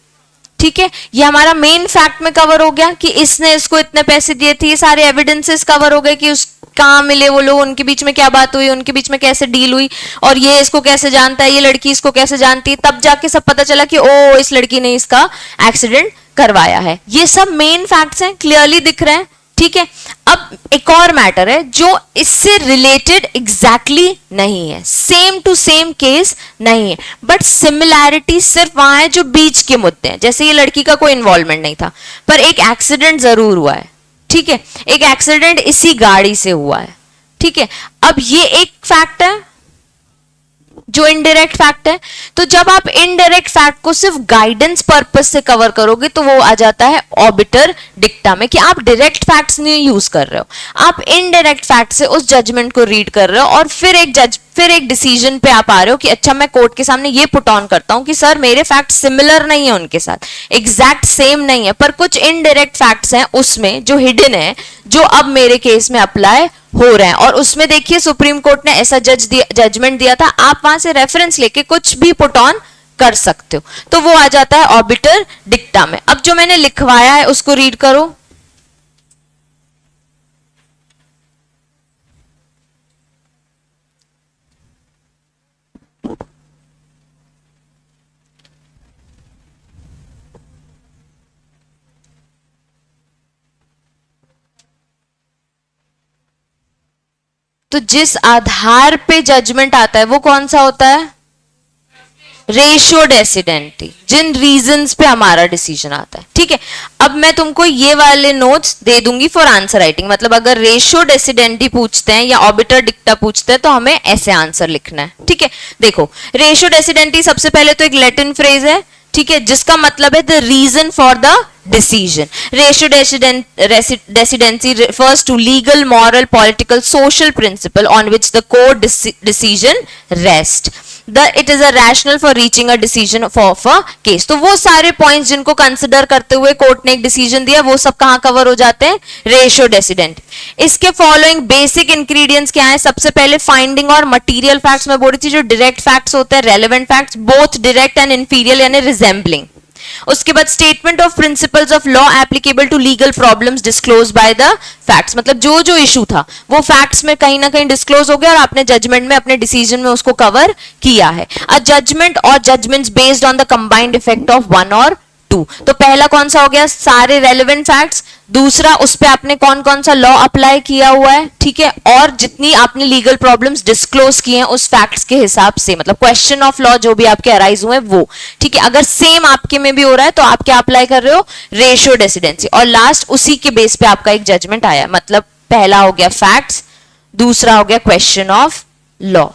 ठीक है, ये हमारा मेन फैक्ट में कवर हो गया कि इसने इसको इतने पैसे दिए थे, ये सारे एविडेंसेस कवर हो गए कि उस कहाँ मिले वो लोग, उनके बीच में क्या बात हुई, उनके बीच में कैसे डील हुई, और ये इसको कैसे जानता है, ये लड़की इसको कैसे जानती है, तब जाके सब पता चला कि ओ इस लड़की ने इसका एक्सीडेंट करवाया है। ये सब मेन फैक्ट्स हैं, क्लियरली दिख रहे हैं, ठीक है। अब एक और मैटर है जो इससे रिलेटेड एग्जैक्टली नहीं है, सेम टू सेम केस नहीं है, बट सिमिलैरिटी सिर्फ वहां है जो बीच के मुद्दे हैं। जैसे ये लड़की का कोई इन्वॉल्वमेंट नहीं था, पर एक एक्सीडेंट जरूर हुआ है, ठीक है, एक एक्सीडेंट इसी गाड़ी से हुआ है, ठीक है। अब ये एक फैक्ट है जो इनडायरेक्ट फैक्ट है। तो जब आप इनडायरेक्ट फैक्ट को सिर्फ गाइडेंस पर्पस से कवर करोगे तो वो आ जाता है ऑबिटर डिक्टा में, कि आप डायरेक्ट फैक्ट्स नहीं यूज कर रहे हो, आप इनडायरेक्ट फैक्ट से उस जजमेंट को रीड कर रहे हो और फिर एक डिसीजन पे आप आ रहे हो कि अच्छा मैं कोर्ट के सामने ये पुट ऑन करता हूं कि सर मेरे फैक्ट सिमिलर नहीं है उनके साथ, एग्जैक्ट सेम नहीं है, पर कुछ इनडायरेक्ट फैक्ट्स हैं उसमें जो हिडन है, जो अब मेरे केस में अप्लाई हो रहे हैं। और उसमें देखिए सुप्रीम कोर्ट ने ऐसा जजमेंट दिया था, आप वहां से रेफरेंस लेके कुछ भी पुट ऑन कर सकते हो, तो वो आ जाता है ऑबिटर डिक्टा में। अब जो मैंने लिखवाया है उसको रीड करो। तो जिस आधार पे जजमेंट आता है वो कौन सा होता है? रेशियो डेसिडेंटी, जिन रीजंस पे हमारा डिसीजन आता है, ठीक है। अब मैं तुमको ये वाले नोट्स दे दूंगी फॉर आंसर राइटिंग, मतलब अगर रेशियो डेसिडेंटी पूछते हैं या ऑबिटर डिक्टा पूछते हैं तो हमें ऐसे आंसर लिखना है, ठीक है। देखो रेशियो डेसिडेंटी सबसे पहले तो एक लैटिन फ्रेज है, ठीक है, जिसका मतलब है the reason for the decision. Ratio decidency refers to legal, moral, political, social principle on which the court decision rests. It is a rational for reaching a decision of a case. तो वो सारे points जिनको consider करते हुए court ने एक decision दिया वो सब कहाँ कवर हो जाते हैं? रेशियो डेसिडेंट। इसके फॉलोइंग बेसिक इंग्रेडिएंट्स क्या है? सबसे पहले फाइंडिंग और मटेरियल फैक्ट्स में बोल रही थी, जो डायरेक्ट फैक्ट्स होते हैं, relevant facts, both direct and inferior यानी रिजेंबलिंग। उसके बाद statement of principles of law applicable to legal problems disclose by the facts, मतलब जो जो इशू था वो फैक्ट्स में कहीं ना कहीं डिस्क्लोज हो गया और आपने जजमेंट में अपने डिसीजन में उसको कवर किया है। अ जजमेंट और judgments based on the combined effect of one और टू। तो पहला कौन सा हो गया? सारे रेलेवेंट फैक्ट्स। दूसरा उस पे आपने कौन कौन सा लॉ अप्लाई किया हुआ है, ठीक है, और जितनी आपने लीगल प्रॉब्लम्स डिस्क्लोज किए हैं उस फैक्ट्स के हिसाब से, मतलब क्वेश्चन ऑफ लॉ जो भी आपके अराइज हुए वो, ठीक है। अगर सेम आपके में भी हो रहा है तो आप क्या अप्लाई कर रहे हो? रेशियो डेसिडेंसी। और लास्ट उसी के बेस पे आपका एक जजमेंट आया, मतलब पहला हो गया फैक्ट्स, दूसरा हो गया क्वेश्चन ऑफ लॉ।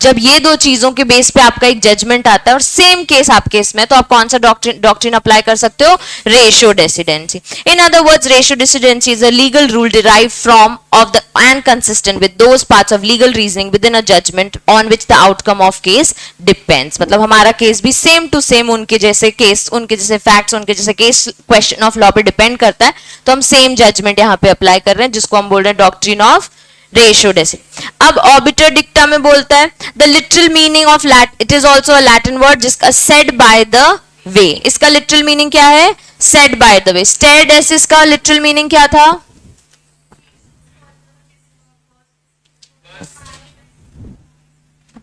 जब ये दो चीजों के बेस पे आपका एक जजमेंट आता है और सेम केस आपके इसमें, तो आप कौन सा डॉक्ट्रिन अप्लाई कर सकते हो? Ratio decidendi. In other words ratio decidendi is a legal rule derived from of the and consistent with those parts of legal reasoning within a judgment on which the outcome of case depends. मतलब हमारा case भी same to same उनके जैसे case, उनके जैसे facts, उनके जैसे case question of law पे डिपेंड करता है, तो हम सेम जजमेंट यहाँ पे अप्लाई कर रहे हैं, जिसको हम बोल रहे हैं डॉक्ट्रिन ऑफ रेशियो डेसिडेंसी। अब ऑबिटर डिक्टा में बोलता है the literal meaning of it is also a Latin word जिसका सेड बाय द वे। इसका लिटरल मीनिंग क्या है? Said by the way. Stare decisis का लिटरल मीनिंग क्या था?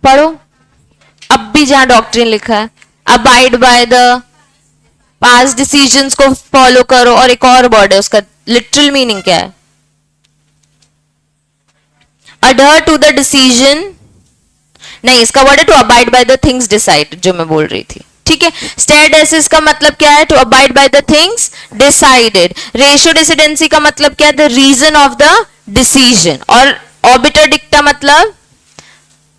पढ़ो, अब भी जहां डॉक्ट्रिन लिखा है, abide by the, past decisions को फॉलो करो, और एक और वर्ड है उसका लिटरल मीनिंग क्या है? adhere to the decision, नहीं, इसका वर्ड है to abide by the things decided, जो मैं बोल रही थी, ठीक है। स्टेयर डेसिस का मतलब क्या है? to abide by the things decided। Ratio decidendi का मतलब क्या है? the reason of the decision। और ऑबिटर डिक्टा मतलब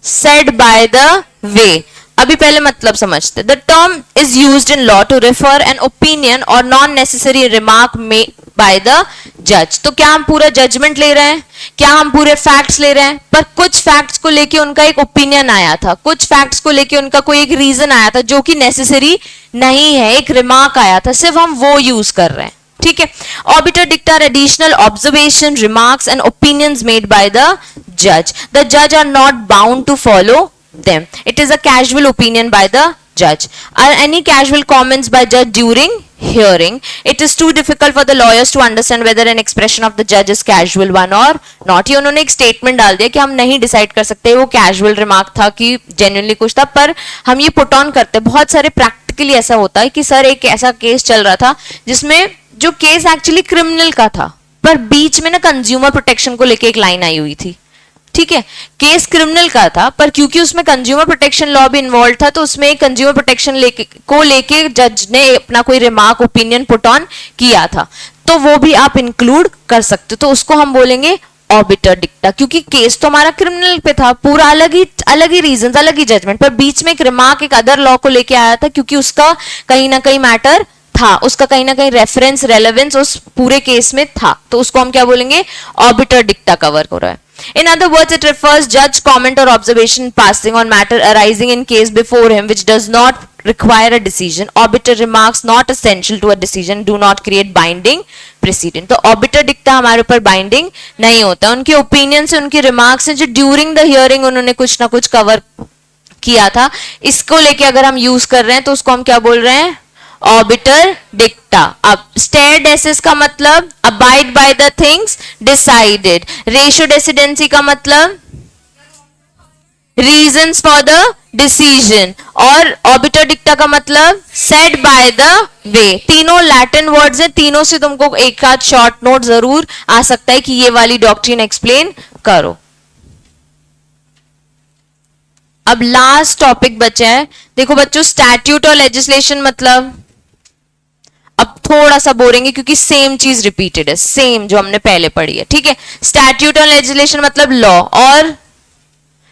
said by the way। अभी पहले मतलब समझते। The term is used in law to refer an opinion और non necessary remark made by the जज। तो क्या हम पूरा जजमेंट ले रहे हैं? क्या हम पूरे फैक्ट्स ले रहे हैं? पर कुछ फैक्ट्स को लेके उनका एक ओपिनियन आया था, कुछ फैक्ट्स को लेके उनका कोई एक रीजन आया था जो कि नेसेसरी नहीं है, एक रिमार्क आया था, सिर्फ हम वो यूज कर रहे हैं, ठीक है। Obiter डिक्टा additional observation, remarks and opinions made by the जज। द जज are not bound to follow them. It is a casual opinion by the judge. Are any casual comments by judge during hearing? It is too difficult for the lawyers to understand whether an expression of the judge is casual one or not. ये उन्होंने एक statement डाल दिया कि हम नहीं decide कर सकते वो कैजुअल रिमार्क था कि जेन्युइनली कुछ था, पर हम ये पुट ऑन करते। बहुत सारे प्रैक्टिकली ऐसा होता है कि सर एक ऐसा केस चल रहा था जिसमें जो केस एक्चुअली क्रिमिनल का था, पर बीच में ना कंज्यूमर प्रोटेक्शन को लेके एक लाइन आई हुई थी, ठीक है। केस क्रिमिनल का था, पर क्योंकि उसमें कंज्यूमर प्रोटेक्शन लॉ भी इन्वॉल्व था, तो उसमें कंज्यूमर प्रोटेक्शन को लेके जज ने अपना कोई रिमार्क ओपिनियन पुट ऑन किया था, तो वो भी आप इंक्लूड कर सकते हो। तो उसको हम बोलेंगे ऑबिटर डिक्टा, क्योंकि केस तो हमारा क्रिमिनल पे था, पूरा अलग ही रीजन, अलग ही जजमेंट, पर बीच में एक रिमार्क एक अदर लॉ को लेके आया था, क्योंकि उसका कहीं ना कहीं मैटर था, उसका कहीं ना कहीं रेफरेंस रेलेवेंस उस पूरे केस में था, तो उसको हम क्या बोलेंगे, ऑबिटर डिक्टा कवर हो रहा है। In other words, it refers judge comment or observation passing on matter arising in case before him which does not require a decision. Obiter remarks not essential to a decision do not create binding precedent. तो obiter डिक्टा हमारे ऊपर binding नहीं होता, उनके opinion से, उनके remarks से जो ड्यूरिंग द हियरिंग उन्होंने कुछ ना कुछ कवर किया था, इसको लेके अगर हम यूज कर रहे हैं तो उसको हम क्या बोल रहे हैं, ऑबिटर डिक्टा। अब स्टेयर डेसिस का मतलब abide by the things decided, ratio decidendi का मतलब रीजंस फॉर द डिसीजन, और ऑबिटर डिक्टा का मतलब सेड बाय द वे। तीनों लैटिन वर्ड्स हैं, तीनों से तुमको एक आध शॉर्ट नोट जरूर आ सकता है कि ये वाली डॉक्ट्रिन एक्सप्लेन करो। अब लास्ट टॉपिक बचा है, देखो बच्चों, स्टैट्यूट और लेजिस्लेशन मतलब अब थोड़ा सा बोरेंगे क्योंकि सेम चीज रिपीटेड है, सेम जो हमने पहले पढ़ी है, ठीक है। स्टैट्यूट और लेजिस्लेशन मतलब लॉ और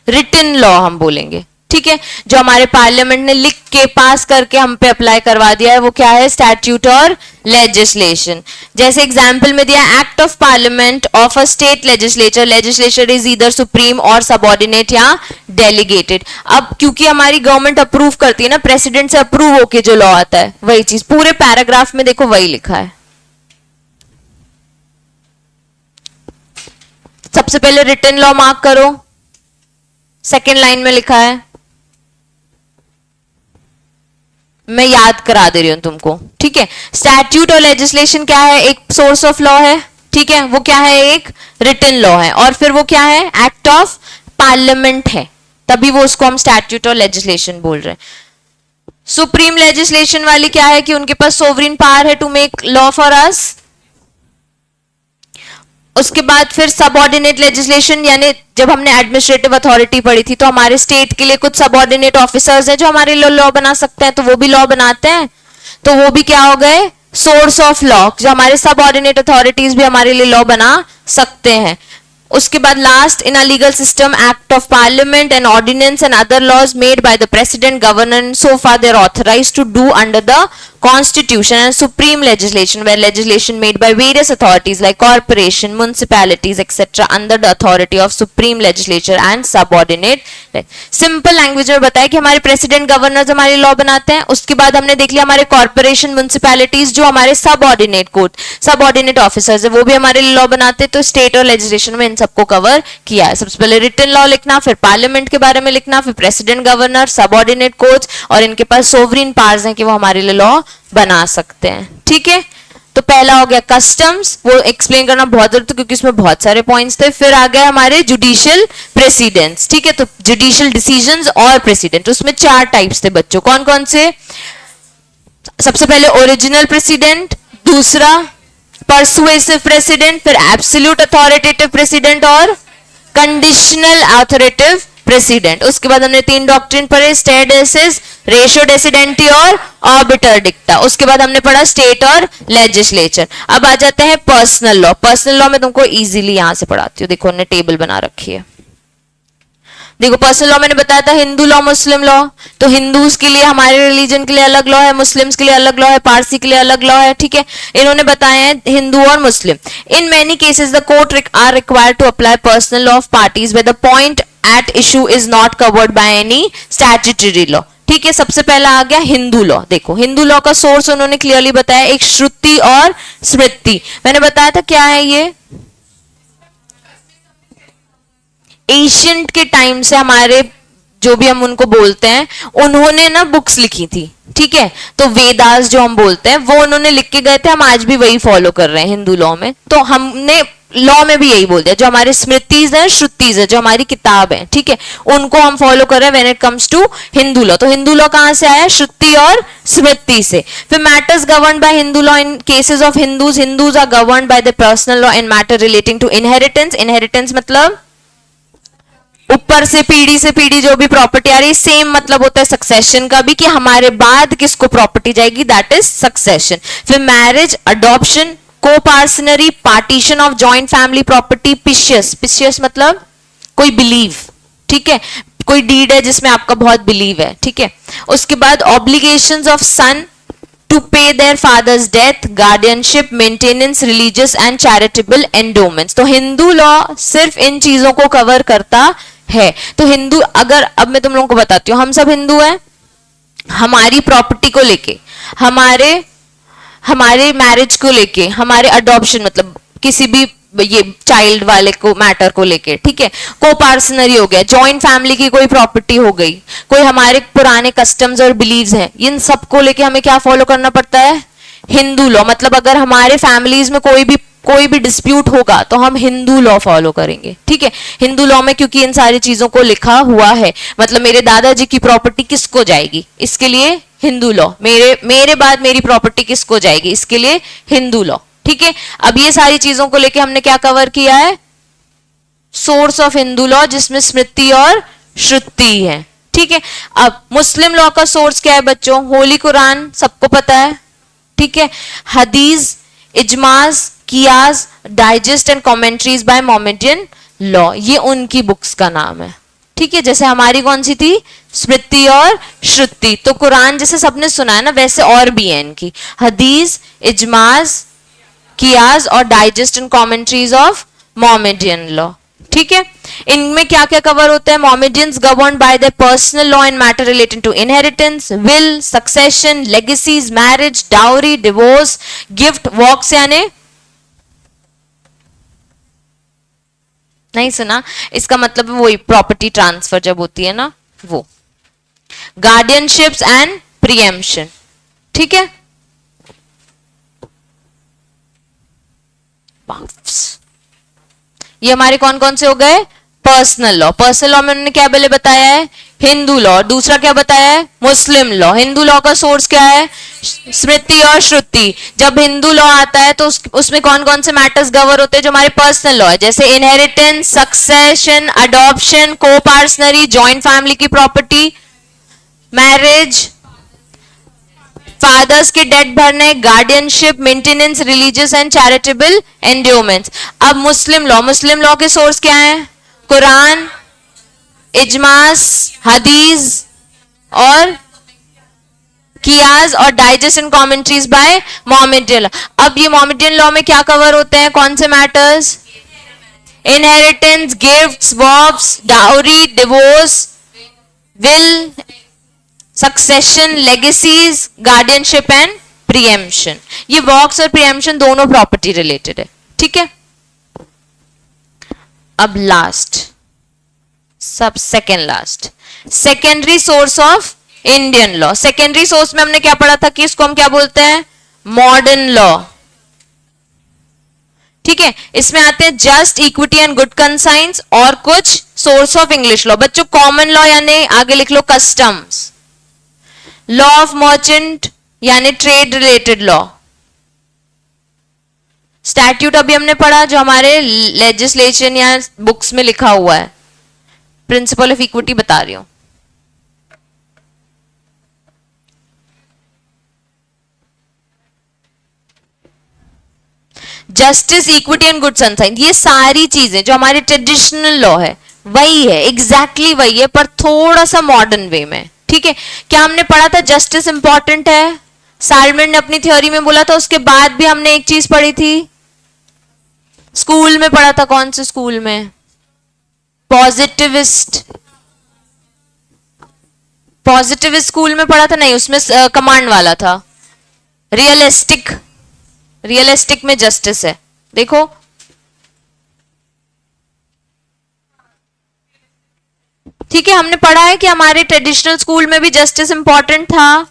रिटन लॉ हम बोलेंगे, ठीक है, जो हमारे पार्लियामेंट ने लिख के पास करके हम पे अप्लाई करवा दिया है, वो क्या है, स्टैट्यूट और लेजिस्लेशन। जैसे एग्जांपल में दिया, act of parliament of a state legislature, legislature is either supreme और सबऑर्डिनेट या डेलीगेटेड। अब क्योंकि हमारी गवर्नमेंट अप्रूव करती है ना, प्रेसिडेंट से अप्रूव होके जो लॉ आता है, वही चीज पूरे पैराग्राफ में देखो वही लिखा है। सबसे पहले रिटन लॉ मार्क करो, सेकेंड लाइन में लिखा है, मैं याद करा दे रही हूं तुमको, ठीक है। स्टैट्यूट और लेजिस्लेशन क्या है, एक सोर्स ऑफ लॉ है, ठीक है, वो क्या है, एक रिटन लॉ है, और फिर वो क्या है, एक्ट ऑफ पार्लियामेंट है, तभी वो उसको हम स्टैट्यूट और लेजिस्लेशन बोल रहे हैं। सुप्रीम लेजिस्लेशन वाली क्या है कि उनके पास सोवरेन पावर है to make law for us. उसके बाद फिर सबऑर्डिनेट लेजिस्लेशन, यानी जब हमने एडमिनिस्ट्रेटिव अथॉरिटी पढ़ी थी तो हमारे स्टेट के लिए कुछ सबऑर्डिनेट ऑफिसर्स हैं जो हमारे लिए लॉ बना सकते हैं, तो वो भी लॉ बनाते हैं, तो वो भी क्या हो गए, सोर्स ऑफ लॉ, जो हमारे सबऑर्डिनेट अथॉरिटीज भी हमारे लिए लॉ बना सकते हैं। उसके बाद last, in a legal system act of parliament and ordinance and other laws made by the president governor so far they are authorised to do under the Constitution and supreme legislation where legislation made by various authorities like corporation, municipalities, etc. under the authority of supreme legislature and subordinate. Simple language में बताया कि हमारे president governors हमारे law बनाते हैं। उसके बाद हमने देख लिया हमारे कॉर्पोरेशन, म्युनिसिपैलिटीज जो हमारे सबऑर्डिनेट कोर्ट, सबऑर्डिनेट ऑफिसर्स है, वो भी हमारे लिए लॉ बनाते हैं। तो स्टेट और लेजिस्लेशन में इन सबको कवर किया है। सबसे पहले रिटन लॉ लिखना, फिर पार्लियामेंट के बारे में लिखना, फिर प्रेसिडेंट गवर्नर, सबऑर्डिनेट कोर्ट्स, और इनके पास सोवरेन पावर्स हैं कि वो हमारे लिए लॉ बना सकते हैं, ठीक है। तो पहला हो गया कस्टम्स, वो एक्सप्लेन करना बहुत जरूरी था क्योंकि उसमें बहुत सारे पॉइंट्स थे। फिर आ गया हमारे जुडिशियल प्रेसिडेंट्स, ठीक है, तो जुडिशियल डिसीजंस और प्रेसिडेंट, उसमें 4 टाइप्स थे बच्चों, कौन कौन से, सबसे पहले ओरिजिनल प्रेसिडेंट, दूसरा परसुएसिव प्रेसिडेंट, फिर एब्सोल्यूट अथॉरिटेटिव प्रेसिडेंट और कंडीशनल अथॉरिटेटिव प्रेसिडेंट। उसके बाद हमने 3 डॉक्ट्रिन पढ़े, स्टेयर डेसिस, रेशियो डेसिडेंटी और ऑबिटर डिक्टा। उसके बाद हमने पढ़ा स्टेट और लेजिस्लेचर। अब आ जाते हैं पर्सनल लॉ। पर्सनल लॉ में तुमको इजीली यहां से पढ़ाती हूँ, देखो हमने टेबल बना रखी है। देखो पर्सनल लॉ मैंने बताया था हिंदू लॉ, मुस्लिम लॉ, तो हिंदूज के लिए हमारे रिलीजन के लिए अलग लॉ है, मुस्लिम्स के लिए अलग लॉ है, पारसी के लिए अलग लॉ है, ठीक है। इन्होंने बताए हैं हिंदू और Muslim. In many cases the court are required to apply personal law of parties where the point at issue is not covered by any statutory law, ठीक है। सबसे पहला आ गया हिंदू लॉ। देखो हिंदू लॉ का सोर्स उन्होंने क्लियरली बताया, एक श्रुति और स्मृति। मैंने बताया था क्या है ये, एशियंट के टाइम से हमारे जो भी हम उनको बोलते हैं, उन्होंने ना बुक्स लिखी थी, ठीक है, तो वेदास जो हम बोलते हैं वो उन्होंने लिख के गए थे, हम आज भी वही फॉलो कर रहे हैं हिंदू लॉ में। तो हमने लॉ में भी यही बोल दिया, जो हमारे स्मृतिज है, श्रुतिज है, जो हमारी किताब है, ठीक है, उनको हम फॉलो कर रहे हैं when it comes to Hindu law. तो हिंदू लॉ कहां से आया? श्रुति और स्मृति से। फिर matters governed by Hindu law in cases of Hindus, Hindus are governed by the personal law in matter relating to inheritance. Inheritance मतलब ऊपर से पीढ़ी जो भी प्रॉपर्टी आ रही है, सेम मतलब होता है सक्सेशन का भी, कि हमारे बाद किसको प्रॉपर्टी जाएगी, दैट इज सक्सेशन। फिर marriage, adoption, coparcenary, partition of joint family property, pious, pious मतलब कोई बिलीव, ठीक है, कोई डीड है जिसमें आपका बहुत बिलीव है, ठीक है। उसके बाद obligations of son to pay their father's death, guardianship, maintenance, religious and charitable endowments. तो हिंदू लॉ सिर्फ इन चीजों को कवर करता है। तो हिंदू, अगर अब मैं तुम लोगों को बताती हूँ, हम सब हिंदू हैं, हमारी प्रॉपर्टी को लेके, हमारे मैरिज को लेके, हमारे अडॉप्शन मतलब किसी भी ये चाइल्ड वाले को मैटर को लेके, ठीक है, को पार्सनरी हो गया, जॉइंट फैमिली की कोई प्रॉपर्टी हो गई, कोई हमारे पुराने कस्टम्स और बिलीव्स हैं, इन सबको लेके हमें क्या फॉलो करना पड़ता है? हिंदू लॉ। मतलब अगर हमारे फैमिलीज में कोई भी डिस्प्यूट होगा तो हम हिंदू लॉ फॉलो करेंगे, ठीक है। हिंदू लॉ में क्योंकि इन सारी चीजों को लिखा हुआ है, मतलब मेरे दादाजी की प्रॉपर्टी किसको जाएगी, इसके लिए हिंदू लॉ, मेरे बाद मेरी प्रॉपर्टी किसको जाएगी, इसके लिए हिंदू लॉ, ठीक है। अब ये सारी चीजों को लेके हमने क्या कवर किया है? सोर्स ऑफ हिंदू लॉ, जिसमें स्मृति और श्रुति है, ठीक है। अब मुस्लिम लॉ का सोर्स क्या है बच्चों? होली कुरान, सबको पता है, ठीक है। हदीस, इजमाज, कियास, digest and commentaries by Mohammedan law, ये उनकी बुक्स का नाम है, ठीक है। जैसे हमारी कौन सी थी? स्मृति और श्रुति। तो कुरान जैसे सबने सुना है ना, वैसे और भी है इनकी, हदीस, इजमाज, कियास और digest and commentaries of Mohammedan law, ठीक है। इनमें क्या क्या कवर होता है? Mohammedans governed by the personal law in matter relating to inheritance, will, succession, legacies, marriage, dowry, divorce, gift, वॉक्स, यानी नहीं सुना, इसका मतलब वही प्रॉपर्टी ट्रांसफर जब होती है ना, वो गार्डियनशिप्स एंड प्रीएम्पशन, ठीक है। ये हमारे कौन कौन से हो गए? Personal law. पर्सनल लॉ में उन्होंने क्या पहले बताया है? हिंदू लॉ। दूसरा क्या बताया है? Muslim law. हिंदू लॉ का सोर्स क्या है? स्मृति और श्रुति। जब हिंदू लॉ आता है तो उसमें कौन कौन से मैटर्स कवर होते हैं? जो हमारे पर्सनल लॉ है, जैसे इनहेरिटेंस, सक्सेशन, अडॉप्शन, को पार्सनरी, जॉइंट फैमिली की प्रॉपर्टी, मैरिज, फादर्स के डेट भरने, guardianship, maintenance, religious and charitable endowments. अब मुस्लिम लॉ के सोर्स क्या है? कुरान, इजमास, हदीस और कियास और digest and commentaries by Mohammedan law. अब ये मोहम्मदियन लॉ में क्या कवर होते हैं? कौन से मैटर्स? इनहेरिटेंस, गिफ्ट्स, वॉब्स, dowry, divorce, will, succession, legacies, guardianship and preemption. ये वॉक्स और प्रीएम्पशन दोनों प्रॉपर्टी रिलेटेड है, ठीक है। अब लास्ट, सब second last, secondary source of Indian law. Secondary source में हमने क्या पढ़ा था कि इसको हम क्या बोलते हैं? मॉडर्न लॉ, ठीक है। इसमें आते हैं just, equity and good conscience और कुछ सोर्स ऑफ इंग्लिश लॉ। बच्चों कॉमन लॉ यानी आगे लिख लो कस्टम्स, लॉ ऑफ मर्चेंट यानी ट्रेड रिलेटेड लॉ, स्टैट्यूट अभी हमने पढ़ा जो हमारे लेजिस्लेशन या बुक्स में लिखा हुआ है, प्रिंसिपल ऑफ इक्विटी बता रही हूं। Justice, equity and good conscience, ये सारी चीजें जो हमारी ट्रेडिशनल लॉ है वही है, एग्जैक्टली वही है, पर थोड़ा सा मॉडर्न वे में, ठीक है। क्या हमने पढ़ा था? जस्टिस इंपॉर्टेंट है, साल्मन ने अपनी थ्योरी में बोला था। उसके बाद भी हमने एक चीज पढ़ी थी, स्कूल में पढ़ा था। कौन से स्कूल में? पॉजिटिविस्ट स्कूल में पढ़ा था। नहीं, उसमें कमांड वाला था। रियलिस्टिक में जस्टिस है, देखो। ठीक है, हमने पढ़ा है कि हमारे ट्रेडिशनल स्कूल में भी जस्टिस इंपॉर्टेंट था।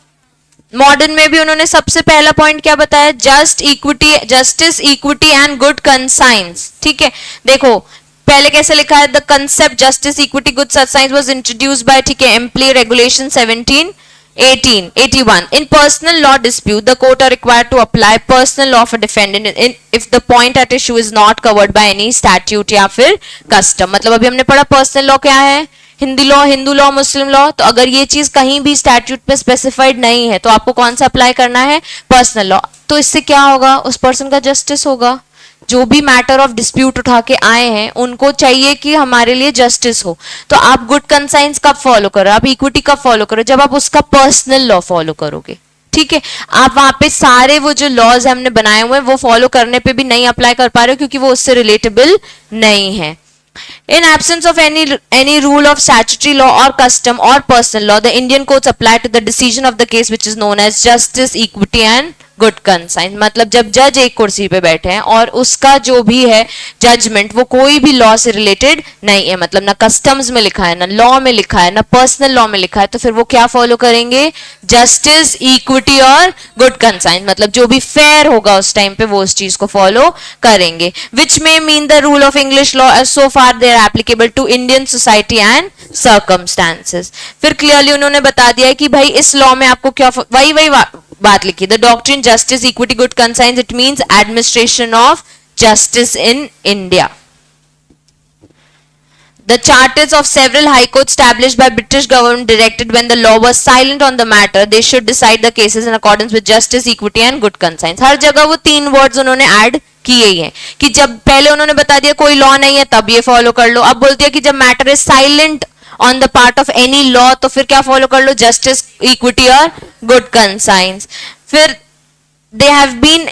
मॉडर्न में भी उन्होंने सबसे पहला पॉइंट क्या बताया, justice equity and good conscience. ठीक है, देखो पहले कैसे लिखा है, the concept justice equity good conscience was introduced by, ठीक है, amply regulation 1781 in personal law dispute the court are required to apply personal law for defendant if the point at issue is not covered by any statute या फिर custom। मतलब अभी हमने पढ़ा personal law क्या है, हिंदू लॉ मुस्लिम law, तो अगर ये चीज कहीं भी स्टैट्यूट पे स्पेसिफाइड नहीं है तो आपको कौन सा अप्लाई करना है, पर्सनल लॉ। तो इससे क्या होगा, उस पर्सन का जस्टिस होगा। जो भी मैटर ऑफ डिस्प्यूट उठा के आए हैं उनको चाहिए कि हमारे लिए जस्टिस हो। तो आप गुड कंसाइंस कब फॉलो करो, आप इक्विटी कब फॉलो करो, जब आप उसका पर्सनल लॉ फॉलो करोगे। ठीक है, आप वहां पे सारे वो जो लॉज हमने बनाए हुए हैं वो फॉलो करने पे भी नहीं अप्लाई कर पा रहे हो क्योंकि वो उससे रिलेटेबल नहीं है। In absence of any rule of statutory law or custom or personal law, the Indian courts apply to the decision of the case which is known as justice, equity and good conscience. मतलब जब जज एक कुर्सी पे बैठे हैं और उसका जो भी है जजमेंट वो कोई भी लॉ से रिलेटेड नहीं है, मतलब ना कस्टम्स में लिखा है, ना लॉ में लिखा है, ना पर्सनल लॉ में लिखा है, तो फिर वो क्या फॉलो करेंगे, जस्टिस, इक्विटी और गुड कंसाइंस। मतलब जो भी फेयर होगा उस टाइम पे वो उस चीज को फॉलो करेंगे। विच में mean the rule of English law as so far they are applicable to Indian society and circumstances. फिर क्लियरली उन्होंने बता दिया है कि भाई इस लॉ में आपको क्या, वही बात लिखी, the doctrine justice equity good conscience, it means administration of justice in India. The charters of several high courts established by British government directed when the law was silent on the matter, they should decide the cases in accordance with justice, equity and good conscience। हर जगह वो तीन words उन्होंने add किए ही हैं कि जब पहले उन्होंने बता दिया कोई लॉ नहीं है तब ये फॉलो कर लो, अब बोलती है कि जब matter is silent on the part of any law तो फिर क्या फॉलो कर लो, जस्टिस, इक्विटी और गुड कंसाइंस। फिर they have been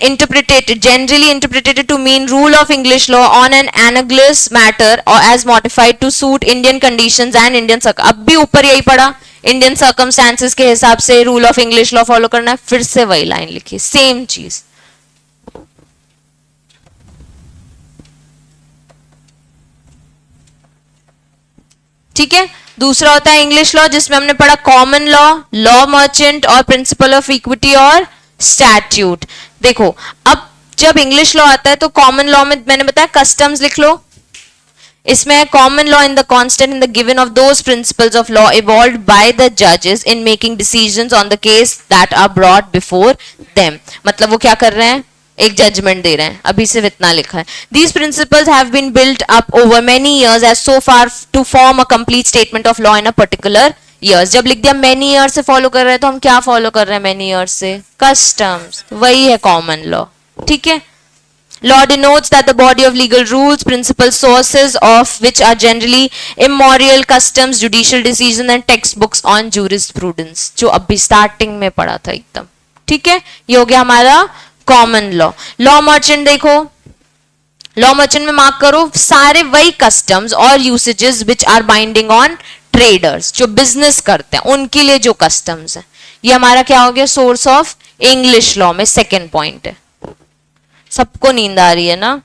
generally interpreted to mean rule of English law on an analogous matter or as modified to suit Indian conditions and Indian अब भी ऊपर यही पड़ा, Indian circumstances के हिसाब से rule of English law follow करना है। फिर से वही लाइन लिखी, सेम चीज। ठीक है, दूसरा होता है इंग्लिश लॉ जिसमें हमने पढ़ा कॉमन लॉ, लॉ मर्चेंट और प्रिंसिपल ऑफ इक्विटी और स्टैट्यूट। देखो अब जब इंग्लिश लॉ आता है तो कॉमन लॉ में मैंने बताया कस्टम्स लिख लो, इसमें है common law in the constant in the given of those principles of law evolved by the जजेस in making decisions on the case that are brought before them. मतलब वो क्या कर रहे हैं, एक जजमेंट दे रहे हैं, अभी सिर्फ इतना लिखा है। These principles have been built up over many years as so far to form a complete statement of law in a particular years। जब लिख दिया many years से फॉलो कर रहे हैं तो हम क्या फॉलो कर रहे हैं many years से, कस्टम्स, वही है कॉमन लॉ। ठीक है, law denotes that the body of legal rules, principles, sources of which are generally immemorial customs, judicial decisions and textbooks on jurisprudence, जो अभी स्टार्टिंग में पढ़ा था एकदम। ठीक है, ये हो गया हमारा कॉमन लॉ। लॉ मर्चेंट देखो, लॉ मर्चेंट में मार्क करो सारे वही कस्टम्स और usages which are binding on traders, जो बिजनेस करते हैं उनके लिए जो कस्टम्स है। ये हमारा क्या हो गया, सोर्स ऑफ इंग्लिश लॉ में सेकेंड पॉइंट है। सबको नींद आ रही है ना,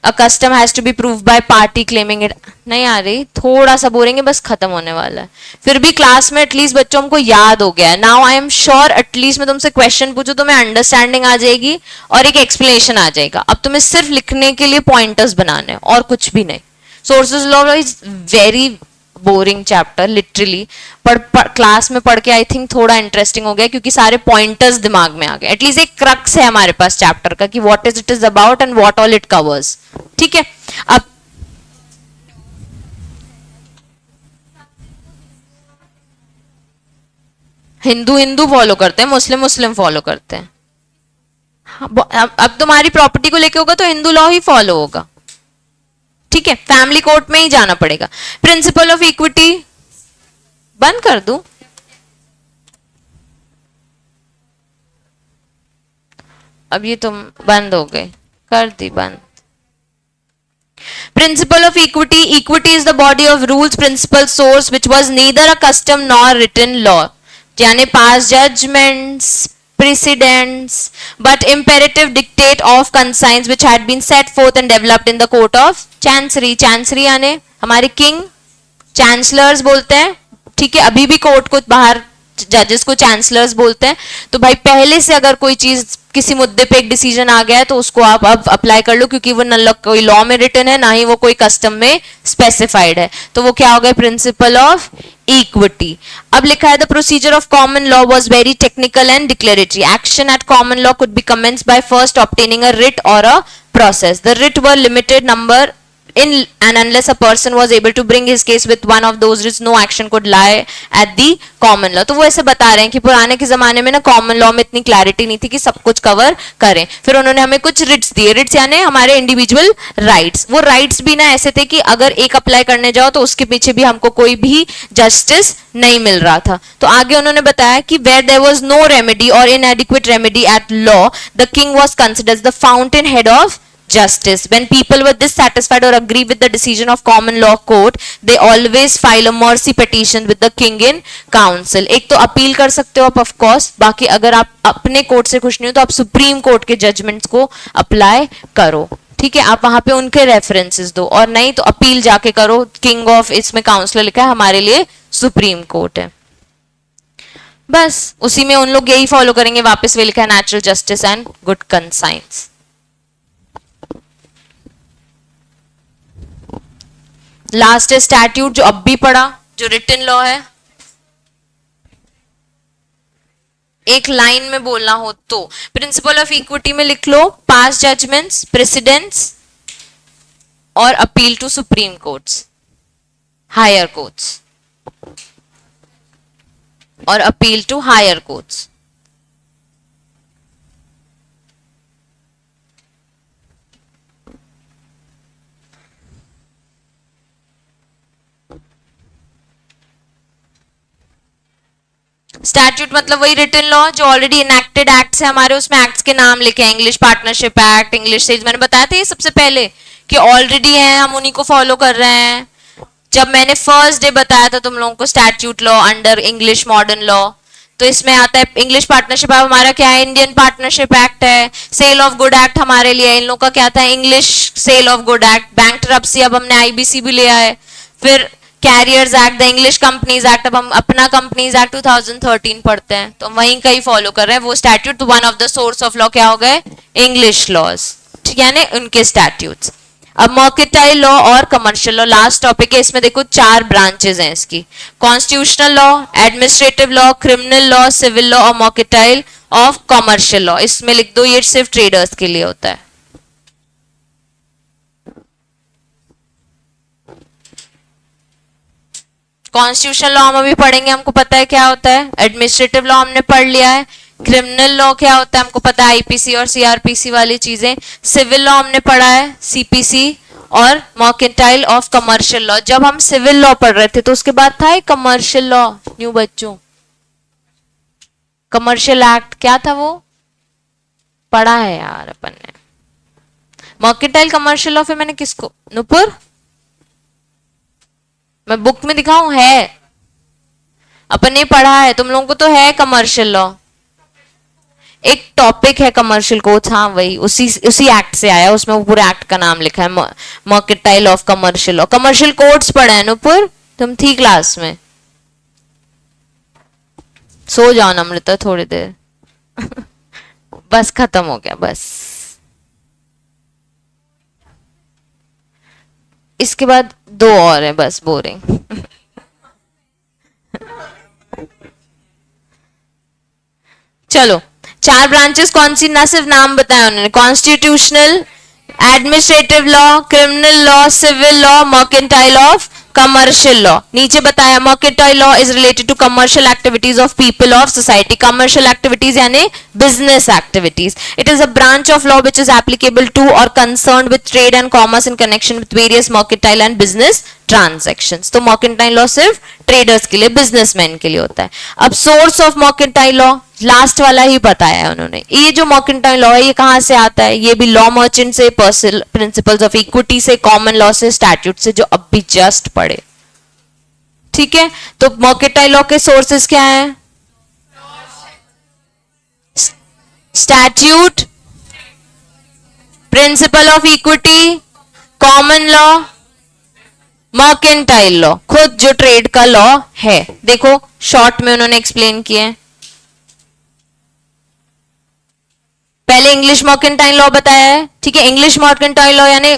a custom has to be prove by party claiming it, नहीं आ रही, थोड़ा सा बोलेंगे बस खत्म होने वाला है। फिर भी क्लास में एटलीस्ट बच्चों हमको याद हो गया है। Now I am sure at least मैं तुमसे क्वेश्चन पूछूं तो मैं अंडरस्टैंडिंग आ जाएगी और एक एक्सप्लेनेशन आ जाएगा। अब तुम्हें सिर्फ लिखने के लिए पॉइंटर्स बनाने और कुछ भी नहीं। Sources law is very boring chapter literally, पर क्लास में पढ़ के आई थिंक थोड़ा इंटरेस्टिंग हो गया क्योंकि सारे पॉइंटर्स दिमाग में आ गए। एटलीस्ट एक क्रक्स है हमारे पास चैप्टर का कि what is it is about and what all it covers. ठीक है, अब हिंदू हिंदू फॉलो करते हैं, मुस्लिम मुस्लिम फॉलो करते हैं। अब तुम्हारी प्रॉपर्टी को लेके होगा तो हिंदू लॉ ही फॉलो होगा। ठीक है, फैमिली कोर्ट में ही जाना पड़ेगा। प्रिंसिपल ऑफ इक्विटी बंद कर दूं, अब ये तुम बंद हो गए, कर दी बंद। Principle of equity, equity is the body of rules, principle, source which was neither a custom nor written law, यानी past judgments, precedents, but imperative dictate of conscience which had been set forth and developed in the court of chancery। chancery यानी हमारे king, chancellors बोलते हैं। ठीक है, अभी भी court को बाहर जजेस को चांसलर्स बोलते हैं। तो भाई पहले से अगर कोई चीज किसी मुद्दे पे एक डिसीजन आ गया है तो उसको आप अब अप्लाई कर लो, क्योंकि वो न कोई लॉ में रिटन है ना ही वो कोई कस्टम में स्पेसिफाइड है। तो वो क्या हो गया, प्रिंसिपल ऑफ इक्विटी। अब लिखा है the procedure of common law was very technical and declaratory. Action at common law could be commenced by first obtaining a writ और अ process. The writ were limited number in, and unless a person was able to bring his case with one of those writs, no action could lie at the common law. तो वो ऐसे बता रहे हैं कि पुराने के जमाने में ना कॉमन लॉ में इतनी क्लैरिटी नहीं थी कि सब कुछ कवर करें। फिर उन्होंने हमें कुछ रिट्स दिए। रिट्स यानी हमारे इंडिविजुअल राइट्स। वो राइट्स भी ना ऐसे थे कि अगर एक अप्लाई करने जाओ तो उसके पीछे भी हमको कोई भी जस्टिस नहीं मिल रहा था। तो आगे उन्होंने बताया कि where there was no remedy और inadequate remedy at law, the king was considered the fountainhead of justice. When people were dissatisfied or agree with the decision of common law court, they always file a mercy petition with the king in council. एक तो appeal कर सकते हो आप of course, बाकी अगर आप अपने कोर्ट से खुश नहीं हो तो आप सुप्रीम कोर्ट के जजमेंट्स को अप्लाई करो। ठीक है, आप वहां पे उनके रेफरेंसेस दो, और नहीं तो अपील जाके करो। किंग ऑफ, इसमें काउंसलर लिखा है, हमारे लिए सुप्रीम कोर्ट है। बस उसी में उन लोग यही फॉलो करेंगे। वापस वे लिखा है natural justice and good conscience. Last है स्टैट्यूट, जो अब भी पढ़ा, जो रिटन लॉ है। एक लाइन में बोलना हो तो प्रिंसिपल ऑफ इक्विटी में लिख लो पास जजमेंट्स, प्रेसिडेंट्स और appeal to supreme courts, higher courts और appeal to higher courts. Statute मतलब वही रिटन लॉ जो ऑलरेडी इनेक्टेड एक्ट्स है हमारे, उसमें एक्ट्स के नाम लिखे हैं। इंग्लिश पार्टनरशिप एक्ट, इंग्लिश सेज, मैंने बताया था ये सबसे पहले कि ऑलरेडी है, हम उन्हीं को फॉलो कर रहे हैं। जब मैंने फर्स्ट डे बताया था तुम लोगों को statute law under English modern law, तो इसमें आता है इंग्लिश पार्टनरशिप हमारा क्या है, इंडियन पार्टनरशिप एक्ट है। सेल ऑफ गुड एक्ट हमारे लिए, इन लोगों का क्या था, English sale of good act. Bankruptcy अब हमने आईबीसी भी लिया है। फिर carriers act, the English companies act, अब हम अपना कंपनीज एक्ट 2013 पढ़ते हैं, तो वहीं का ही फॉलो कर रहे हैं वो स्टैट्यूट। तो one of the source of law क्या हो गए, इंग्लिश लॉज, ठीक है ना, उनके स्टैट्यूट्स। अब मर्केंटाइल लॉ और कमर्शियल लॉ लास्ट टॉपिक है। इसमें देखो 4 ब्रांचेस हैं इसकी, constitutional law, administrative law, criminal law, civil law और मर्केंटाइल ऑफ कमर्शियल लॉ। इसमें लिख दो, ये सिर्फ ट्रेडर्स के लिए होता है। कॉन्स्टिट्यूशनल लॉ हम अभी पढ़ेंगे, हमको पता है क्या होता है। एडमिनिस्ट्रेटिव लॉ हमने पढ़ लिया है। क्रिमिनल लॉ क्या होता है हमको पता है, आईपीसी और सीआरपीसी वाली चीजें। सिविल लॉ हमने पढ़ा है, सीपीसी और मर्केंटाइल ऑफ कमर्शियल लॉ। जब हम सिविल लॉ पढ़ रहे थे तो उसके बाद था एक कमर्शियल लॉ। न्यू बच्चों, कमर्शियल एक्ट क्या था वो पढ़ा है यार अपन ने। मर्केंटाइल कमर्शियल लॉ फिर मैंने किसको, नुपुर मैं बुक में दिखाऊं, है अपन ने पढ़ा है, तुम लोगों को तो है कमर्शियल लॉ। एक टॉपिक है कमर्शियल कोर्ट्स, हाँ वही उसी एक्ट से आया, उसमें वो पूरे एक्ट का नाम लिखा है, mercantile of commercial law. Commercial courts पढ़ा है नुपुर, तुम थी क्लास में। सो जाओ नम्रता थोड़ी देर बस खत्म हो गया बस। इसके बाद 2 और है बस, बोरिंग चलो 4 ब्रांचेस कौन सी, ना सिर्फ नाम बताया उन्होंने, constitutional, administrative law, criminal law, civil law, mercantile of commercial law. नीचे बताया mercantile law is related to commercial activities of people of society. Commercial activities यानी business activities. It is a branch of law which is applicable to और concerned with trade and commerce in connection with various mercantile and business transactions. तो mercantile law सिर्फ traders के लिए, businessman के लिए होता है। अब source of mercantile law last वाला ही बताया है उन्होंने। ये जो मर्केंटाइल लॉ है ये कहां से आता है, ये भी लॉ मर्चेंट से, प्रिंसिपल्स ऑफ इक्विटी से, कॉमन लॉ से, स्टैट्यूट से, जो अब भी जस्ट पढ़े। ठीक है, तो मर्केंटाइल लॉ के सोर्सेस क्या है, statute, principle of equity, common law, mercantile law, खुद जो ट्रेड का लॉ है, देखो शॉर्ट में उन्होंने एक्सप्लेन किया है। पहले इंग्लिश मर्केंटाइल लॉ बताया है, ठीक है। इंग्लिश मर्केंटाइल लॉ यानी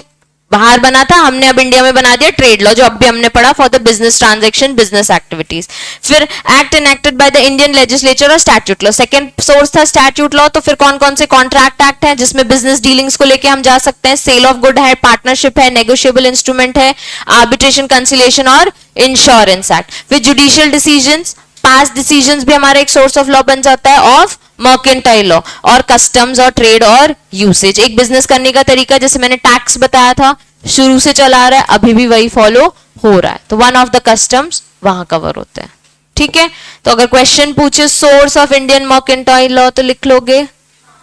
बाहर बना था, हमने अब इंडिया में बना दिया ट्रेड लॉ, जो अब भी हमने पढ़ा for the business transaction, business activities. फिर act enacted by the Indian legislature और स्टैट्यूट लॉ, सेकंड सोर्स था स्टैट्यूट लॉ। तो फिर कौन कौन से कॉन्ट्रैक्ट एक्ट हैं जिसमें बिजनेस डीलिंग्स को लेके हम जा सकते हैं, सेल ऑफ गुड है, पार्टनरशिप है, नेगोशिएबल इंस्ट्रूमेंट है, आर्बिट्रेशन, कंसिलिएशन और इंश्योरेंस एक्ट। फिर जुडिशियल डिसीजंस, पास डिसीजंस भी हमारा एक सोर्स ऑफ लॉ बन जाता है ऑफ मर्केंटाइल लॉ। और कस्टम्स और ट्रेड और यूसेज, एक बिजनेस करने का तरीका, जैसे मैंने टैक्स बताया था, शुरू से चला आ रहा है, अभी भी वही फॉलो हो रहा है, तो वन ऑफ द कस्टम्स वहां कवर होते हैं, ठीक है। तो अगर क्वेश्चन पूछे source of Indian mercantile law तो लिख लोगे,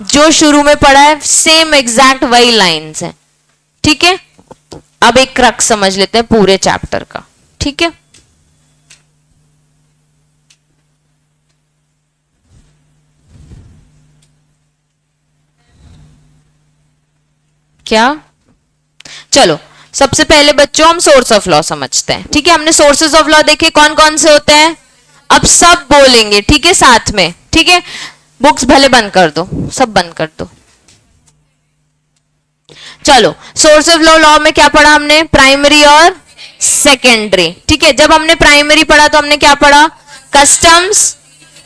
जो शुरू में पढ़ा है सेम एग्जैक्ट वही लाइंस है, ठीक है। अब एक क्रक्स समझ लेते हैं पूरे चैप्टर का, ठीक है। क्या, चलो सबसे पहले बच्चों हम सोर्स ऑफ लॉ समझते हैं, ठीक है। हमने सोर्सेज ऑफ लॉ देखे कौन कौन से होते हैं, अब सब बोलेंगे, ठीक है, साथ में, ठीक है। बुक्स भले बंद कर दो, सब बंद कर दो। चलो सोर्स ऑफ लॉ में क्या पढ़ा हमने, प्राइमरी और सेकेंडरी, ठीक है। जब हमने प्राइमरी पढ़ा तो हमने क्या पढ़ा, customs,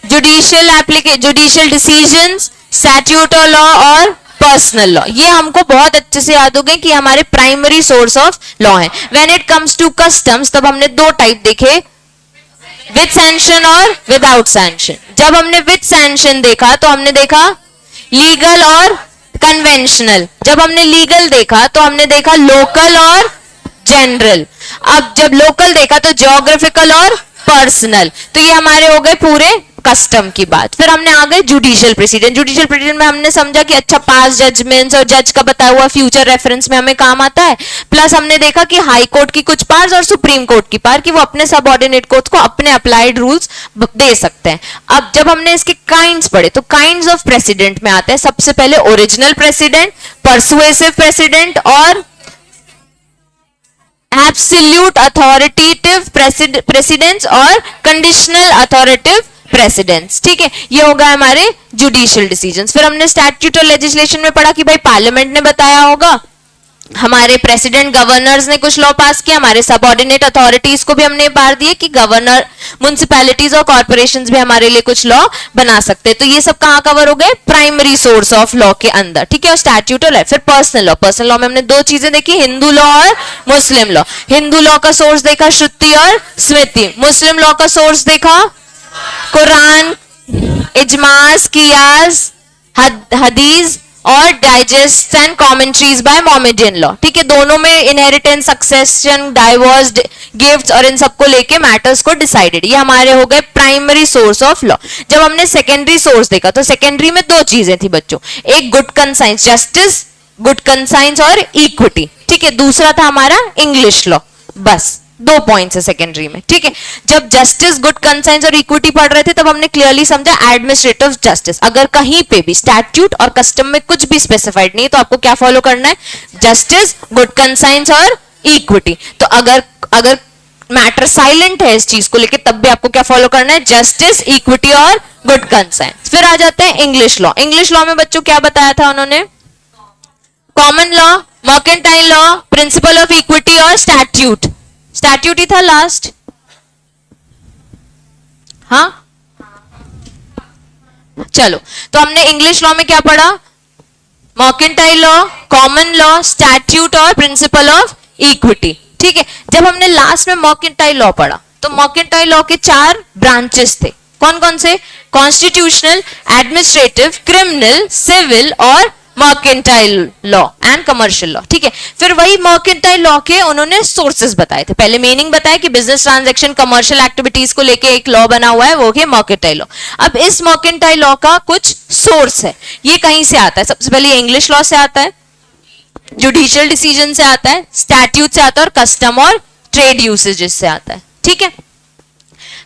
judicial decisions, statutory law और पर्सनल लॉ। ये हमको बहुत अच्छे से याद हो गए कि हमारे प्राइमरी सोर्स ऑफ लॉ है। When it comes to customs तब हमने दो टाइप देखे, विद सैंक्शन और विदाउट सैंक्शन। जब हमने विद सैंक्शन देखा तो हमने देखा लीगल और कन्वेंशनल। जब हमने लीगल देखा तो हमने देखा लोकल और जनरल। अब जब लोकल देखा तो ज्योग्राफिकल और पर्सनल। तो ये हमारे हो गए पूरे कस्टम की बात। फिर हमने आ गए जुडिशियल प्रेसिडेंट। जुडिशियल प्रेसिडेंट में हमने समझा कि अच्छा पास जजमेंट्स और जज का बताया हुआ फ्यूचर रेफरेंस में हमें काम आता है। प्लस हमने देखा कि हाई कोर्ट की कुछ पार्स और सुप्रीम कोर्ट की पार कि वो अपने सबऑर्डिनेट कोर्ट्स को अपने अप्लाइड रूल्स दे सकते हैं। अब जब हमने इसके काइंड्स पढ़े तो काइंड्स ऑफ प्रेसिडेंट में आते हैं सबसे पहले ओरिजिनल प्रेसिडेंट, परसुएसिव प्रेसिडेंट और एब्सोल्यूट अथॉरिटेटिव प्रेसिडेंट्स और कंडीशनल अथॉरिटेटिव प्रेसिडेंट्स, ठीक है। ये होगा हमारे जुडिशियल डिसीजंस। फिर हमने स्टैट्यूटरी लेजिस्लेशन में पढ़ा कि भाई पार्लियामेंट ने बताया होगा, हमारे प्रेसिडेंट गवर्नर्स ने कुछ लॉ पास किया, हमारे सबऑर्डिनेट अथॉरिटीज को भी हमने बार दिए कि गवर्नर म्युनिसिपैलिटीज और कॉर्पोरेशंस भी हमारे लिए कुछ लॉ बना सकते हैं। तो ये सब कहां कवर हो गए, प्राइमरी सोर्स ऑफ लॉ के अंदर, ठीक है। और स्टैट्यूटरी, फिर पर्सनल लॉ। पर्सनल लॉ में हमने दो चीजें देखी, हिंदू लॉ और मुस्लिम लॉ। हिंदू लॉ का सोर्स देखा श्रुति और स्मृति, मुस्लिम लॉ का सोर्स देखा कुरान, इजमास, कियास, हदीस और digest and commentaries by Mohammedan law, ठीक है। दोनों में इनहेरिटेंस, सक्सेशन, डाइवोर्स, गिफ्ट्स और इन सबको लेके मैटर्स को डिसाइडेड। ये हमारे हो गए प्राइमरी सोर्स ऑफ लॉ। जब हमने सेकेंडरी सोर्स देखा तो सेकेंडरी में दो चीजें थी बच्चों, एक good conscience, justice, good conscience और इक्विटी, ठीक है। दूसरा था हमारा इंग्लिश लॉ। बस दो पॉइंट्स है सेकेंडरी में, ठीक है। जब जस्टिस, गुड कंसाइंस और इक्विटी पढ़ रहे थे तब हमने क्लियरली समझा एडमिनिस्ट्रेटिव जस्टिस। अगर कहीं पे भी स्टैट्यूट और कस्टम में कुछ भी स्पेसिफाइड नहीं है तो आपको क्या फॉलो करना है, जस्टिस, गुड कंसाइंस और इक्विटी। तो अगर मैटर साइलेंट है इस चीज को लेके तब भी आपको क्या फॉलो करना है, जस्टिस, इक्विटी और गुड कंसाइंस। फिर आ जाते हैं इंग्लिश लॉ। इंग्लिश लॉ में बच्चों क्या बताया था उन्होंने, common law, mercantile law, principle of equity और स्टैट्यूट। स्टैट्यूट ही था लास्ट, हाँ। चलो तो हमने इंग्लिश लॉ में क्या पढ़ा, mercantile law, common law, statute और प्रिंसिपल ऑफ इक्विटी, ठीक है। जब हमने लास्ट में मर्केंटाइल लॉ पढ़ा तो मर्केंटाइल लॉ के 4 ब्रांचेस थे, कौन कौन से, कॉन्स्टिट्यूशनल, एडमिनिस्ट्रेटिव, क्रिमिनल, सिविल और mercantile law and commercial law, ठीक है। फिर वही मर्केंटाइल लॉ के उन्होंने सोर्सेज बताए थे। पहले मीनिंग बताया कि बिजनेस ट्रांजैक्शन, कमर्शियल एक्टिविटीज को लेके एक लॉ बना हुआ है, वो है मर्केंटाइल लॉ। अब इस मर्केंटाइल लॉ का कुछ सोर्स है, ये कहीं से आता है, सबसे पहले इंग्लिश लॉ से आता है, जुडिशियल डिसीजन से आता है, स्टैट्यूट से आता है और कस्टम और ट्रेड यूसेजेस से आता है, ठीक है।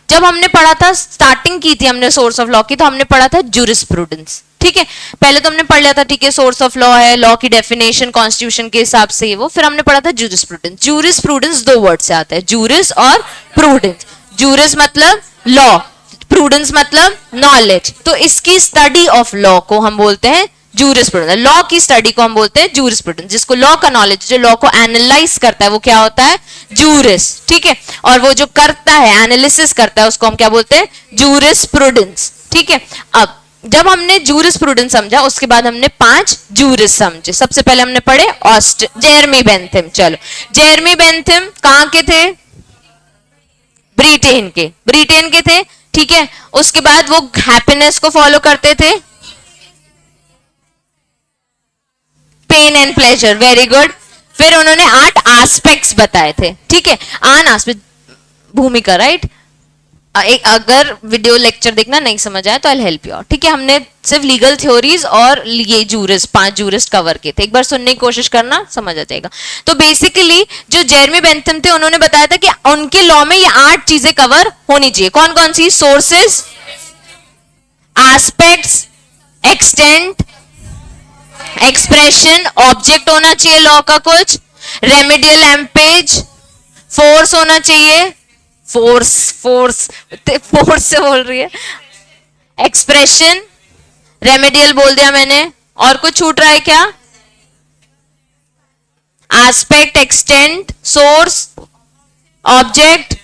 जब हमने पढ़ा था, स्टार्टिंग की थी हमने सोर्स ऑफ लॉ की, तो हमने पढ़ा था जूरिस्प्रूडेंस, ठीक है, पहले तो हमने पढ़ लिया था, ठीक है, सोर्स ऑफ लॉ है, लॉ की डेफिनेशन कॉन्स्टिट्यूशन के हिसाब से ही वो, फिर हमने पढ़ा था जूरिस्प्रूडेंस। जूरिस्प्रूडेंस दो वर्ड से आता है, जूरिस और प्रूडेंस। जूरिस मतलब लॉ, प्रूडेंस मतलब नॉलेज, तो इसकी स्टडी ऑफ लॉ को हम बोलते हैं जूरिस्प्रूडेंस। लॉ की स्टडी को हम बोलते हैं जूरिस्प्रूडेंस। जिसको लॉ का नॉलेज, जो लॉ को एनालाइज करता है, वो क्या होता है, जूरिस, ठीक है, और वो जो करता है, एनालिसिस करता है, उसको हम क्या बोलते हैं, जूरिस्प्रूडेंस, ठीक है। अब जब हमने जूरिस्प्रूडेंस समझा, उसके बाद हमने 5 जूरिस समझे। सबसे पहले हमने पढ़े जेरमी बेंथम। चलो, जेरमी बेंथम कहां के थे, ब्रिटेन के थे, ठीक है। उसके बाद वो हैप्पीनेस को फॉलो करते थे, pain and pleasure, very good. फिर उन्होंने 8 एस्पेक्ट्स बताए थे, ठीक है, 8 एस्पेक्ट, भूमिका, राइट। एक अगर वीडियो लेक्चर देखना नहीं समझ आया तो आई हेल्प यू आउट, ठीक है। हमने सिर्फ लीगल थ्योरीज और ये जूरिस 5 जूरिस कवर किए थे, एक बार सुनने की कोशिश करना, समझ आ जाएगा। तो बेसिकली जो जेरमी बेंथम थे, उन्होंने बताया था कि उनके लॉ में ये 8 चीजें कवर होनी चाहिए। कौन कौन सी, sources, aspects, extent, expression, object होना चाहिए लॉ का कुछ, रेमेडियल एम्पेज, फोर्स होना चाहिए, फोर्स से बोल रही है, एक्सप्रेशन, रेमेडियल बोल दिया मैंने, और कुछ छूट रहा है क्या, एस्पेक्ट, एक्सटेंट, सोर्स, ऑब्जेक्ट,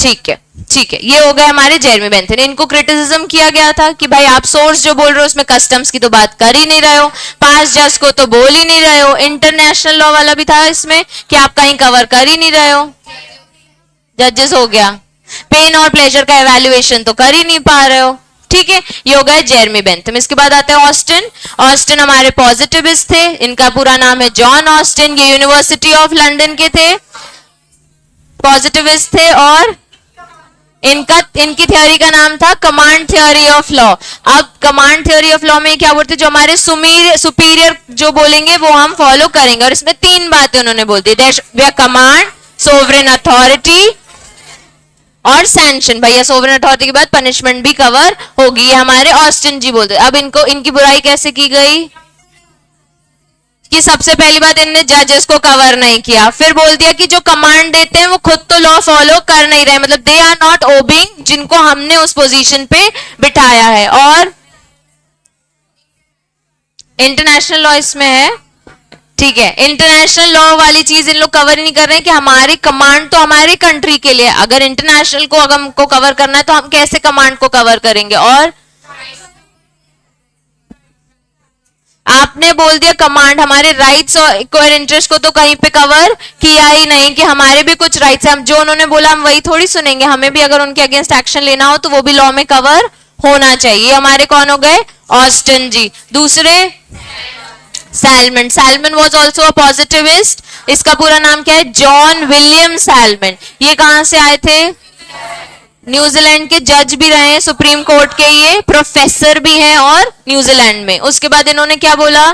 ठीक है, ठीक है। ये हो गए हमारे जेरमी बेंथम। इनको क्रिटिसिज्म किया गया था कि भाई आप सोर्स जो बोल रहे हो उसमें कस्टम्स की तो बात कर ही नहीं रहे हो, पास जज को तो बोल ही नहीं रहे हो, इंटरनेशनल लॉ वाला भी था इसमें कि आप कहीं कवर कर ही नहीं रहे हो, जजेस हो गया, पेन और प्लेजर का एवेल्युएशन तो कर ही नहीं पा रहे हो, ठीक है। ये हो गए जेरमी बेंथम। इसके बाद आते हैं ऑस्टिन। ऑस्टिन हमारे पॉजिटिविस्ट थे, इनका पूरा नाम है जॉन ऑस्टिन, ये यूनिवर्सिटी ऑफ लंदन के थे, पॉजिटिविस्ट थे, और इनकी थ्योरी का नाम था कमांड थ्योरी ऑफ लॉ। अब कमांड थ्योरी ऑफ लॉ में क्या बोलते हैं, जो हमारे सुपीरियर जो बोलेंगे वो हम फॉलो करेंगे, और इसमें 3 बातें उन्होंने बोल दी, कमांड, सोवरेन अथॉरिटी और सैंक्शन। भैया सोवरेन अथॉरिटी के बाद पनिशमेंट भी कवर होगी, ये हमारे ऑस्टिन जी बोलते। अब इनको, इनकी बुराई कैसे की गई कि सबसे पहली बात इनने जजेस को कवर नहीं किया, फिर बोल दिया कि जो कमांड देते हैं वो खुद तो लॉ फॉलो कर नहीं रहे, मतलब दे आर नॉट ओबिंग जिनको हमने उस पोजीशन पे बिठाया है, और इंटरनेशनल लॉ इसमें है, ठीक है। इंटरनेशनल लॉ वाली चीज इन लोग कवर ही नहीं कर रहे हैं कि हमारी कमांड तो हमारी कंट्री के लिए, अगर इंटरनेशनल को अगर हमको कवर करना है तो हम कैसे कमांड को कवर करेंगे, और आपने बोल दिया कमांड हमारे राइट्स और इक्वल इंटरेस्ट को तो कहीं पे कवर किया ही नहीं कि हमारे भी कुछ राइट्स हैं, हम जो उन्होंने बोला हम वही थोड़ी सुनेंगे, हमें भी अगर उनके अगेंस्ट एक्शन लेना हो तो वो भी लॉ में कवर होना चाहिए। हमारे कौन हो गए, ऑस्टिन जी। दूसरे salmon, salmon was also a positivist, इसका पूरा नाम क्या है, जॉन विलियम सैलमन। ये कहां से आए थे, न्यूजीलैंड के, जज भी रहे हैं सुप्रीम कोर्ट के, ये प्रोफेसर भी हैं और न्यूजीलैंड में। उसके बाद इन्होंने क्या बोला,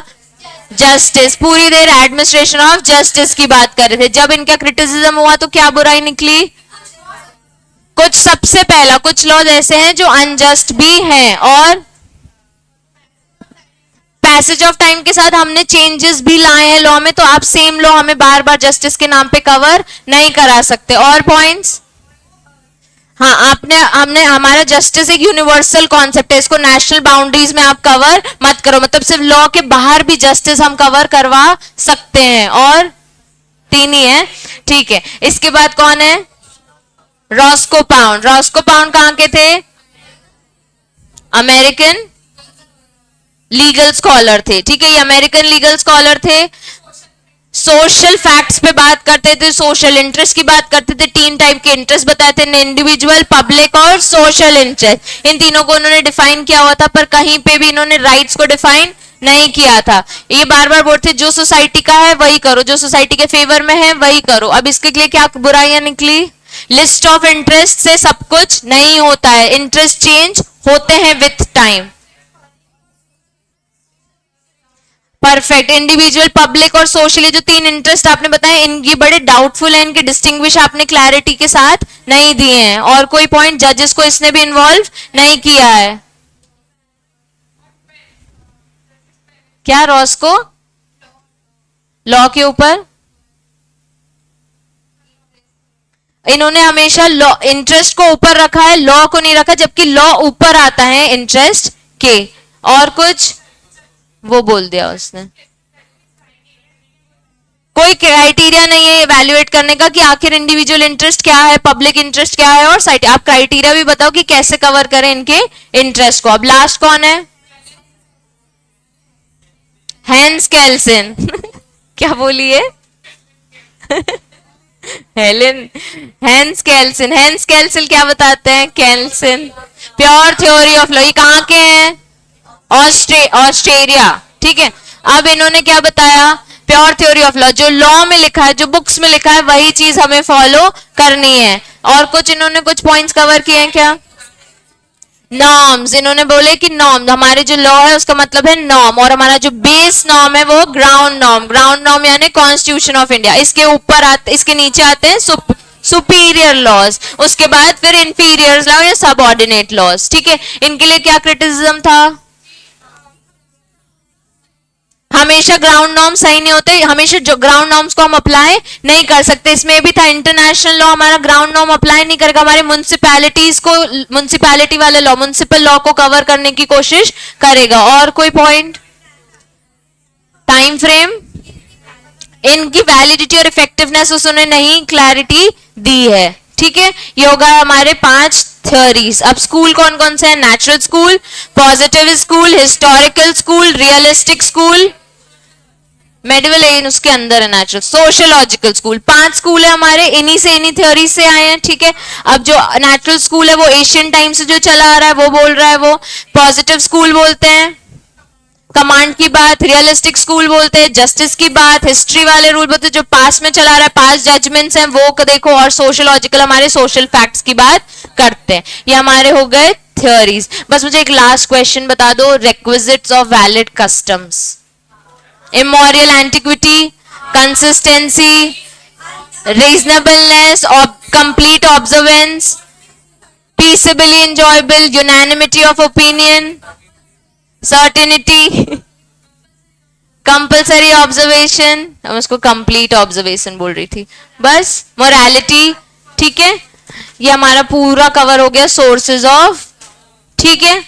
जस्टिस, पूरी देर एडमिनिस्ट्रेशन ऑफ जस्टिस की बात कर रहे थे। जब इनका क्रिटिसिज्म हुआ तो क्या बुराई निकली, कुछ सबसे पहला कुछ लॉज ऐसे हैं जो अनजस्ट भी हैं, और पैसेज ऑफ टाइम के साथ हमने चेंजेस भी लाए हैं लॉ में, तो आप सेम लॉ हमें बार बार जस्टिस के नाम पे कवर नहीं करा सकते। और पॉइंट्स, हाँ, हमने हमारा जस्टिस एक यूनिवर्सल कॉन्सेप्ट है, इसको नेशनल बाउंड्रीज में आप कवर मत करो, मतलब सिर्फ लॉ के बाहर भी जस्टिस हम कवर करवा सकते हैं, और 3 ही है, ठीक है। इसके बाद कौन है, रॉस्को पाउंड। रॉस्को पाउंड कहां के थे, अमेरिकन लीगल स्कॉलर थे, ठीक है, ये अमेरिकन लीगल स्कॉलर थे, सोशल फैक्ट्स पे बात करते थे, सोशल इंटरेस्ट की बात करते थे, 3 टाइप के इंटरेस्ट बताए थे, इंडिविजुअल, पब्लिक और सोशल इंटरेस्ट। इन तीनों को उन्होंने डिफाइन किया हुआ था, पर कहीं पे भी इन्होंने राइट्स को डिफाइन नहीं किया था। ये बार बार बोलते जो सोसाइटी का है वही करो, जो सोसाइटी के फेवर में है वही करो। अब इसके लिए क्या बुराइयां निकली, लिस्ट ऑफ इंटरेस्ट से सब कुछ नहीं होता है, इंटरेस्ट चेंज होते हैं with time. Perfect, individual, public और सोशल, ये जो 3 इंटरेस्ट आपने बताए इनकी बड़े डाउटफुल है, इनके डिस्टिंग्विश आपने क्लैरिटी के साथ नहीं दिए हैं, और कोई पॉइंट जजेस को इसने भी इन्वॉल्व नहीं किया है। क्या रॉस को लॉ के ऊपर, इन्होंने हमेशा लॉ इंटरेस्ट को ऊपर रखा है, लॉ को नहीं रखा, जबकि लॉ ऊपर आता है इंटरेस्ट के। और कुछ वो बोल दिया उसने, कोई क्राइटेरिया नहीं है इवैल्यूएट करने का कि आखिर इंडिविजुअल इंटरेस्ट क्या है, पब्लिक इंटरेस्ट क्या है, और साइट आप क्राइटेरिया भी बताओ कि कैसे कवर करें इनके इंटरेस्ट को। अब लास्ट कौन है? हैंस केल्सन क्या बोलिए हेलेन हैंस केल्सन। हैंस केल्सन क्या बताते हैं? केल्सन प्योर थ्योरी ऑफ लॉ, ये कहाँ के हैं? ऑस्ट्रेलिया, ठीक है। अब इन्होंने क्या बताया? प्योर थ्योरी ऑफ लॉ, जो लॉ में लिखा है, जो बुक्स में लिखा है, वही चीज हमें फॉलो करनी है। और कुछ इन्होंने कुछ पॉइंट्स कवर किए हैं क्या? नॉर्म्स, इन्होंने बोले कि नॉर्म, हमारे जो लॉ है उसका मतलब है नॉर्म, और हमारा जो बेस नॉर्म है वो ग्राउंड नॉर्म। ग्राउंड नॉर्म यानी कॉन्स्टिट्यूशन ऑफ इंडिया। इसके ऊपर आते, इसके नीचे आते हैं सुपीरियर लॉज, उसके बाद फिर इंफीरियर लॉ या सबऑर्डिनेट लॉज, ठीक है। इनके लिए क्या क्रिटिसिज्म था? हमेशा ग्राउंड नॉर्म सही नहीं होते, हमेशा जो ग्राउंड नॉर्म्स को हम अप्लाई नहीं कर सकते। इसमें भी था इंटरनेशनल लॉ हमारा ग्राउंड नॉर्म अप्लाई नहीं करेगा, हमारे म्युनिसिपैलिटीज को, म्युनिसिपैलिटी वाले लॉ, म्युनिसिपल लॉ को कवर करने की कोशिश करेगा। और कोई पॉइंट? टाइम फ्रेम, इनकी वैलिडिटी और इफेक्टिवनेस उसने नहीं क्लैरिटी दी है, ठीक है। ये होगा हमारे 5 थ्योरीज। अब स्कूल कौन कौन से हैं? Natural school, positive school, historical school, realistic school, medieval उसके अंदर है नेचुरल, सोशियोलॉजिकल स्कूल। 5 स्कूल है हमारे, इन्हीं से, इन्हीं थ्योरी से आए हैं, ठीक है। अब जो नेचुरल स्कूल है वो एशियन टाइम से जो चला आ रहा है वो बोल रहा है, वो पॉजिटिव स्कूल बोलते हैं कमांड की बात, रियलिस्टिक स्कूल बोलते हैं जस्टिस की बात, हिस्ट्री वाले रूल बोलते हैं जो पास में चला रहा है, पास जजमेंट्स हैं वो देखो, और सोशियोलॉजिकल हमारे सोशल फैक्ट्स की बात करते हैं। ये हमारे हो गए थ्योरीज। बस मुझे एक लास्ट क्वेश्चन बता दो, requisites of valid customs. Immoral antiquity, consistency, reasonableness, complete observance, peaceably enjoyable, unanimity of opinion, certainty, compulsory observation, हम उसको कंप्लीट ऑब्जर्वेशन बोल रही थी, बस मोरालिटी, ठीक है। ये हमारा पूरा कवर हो गया सोर्सेज ऑफ, ठीक है।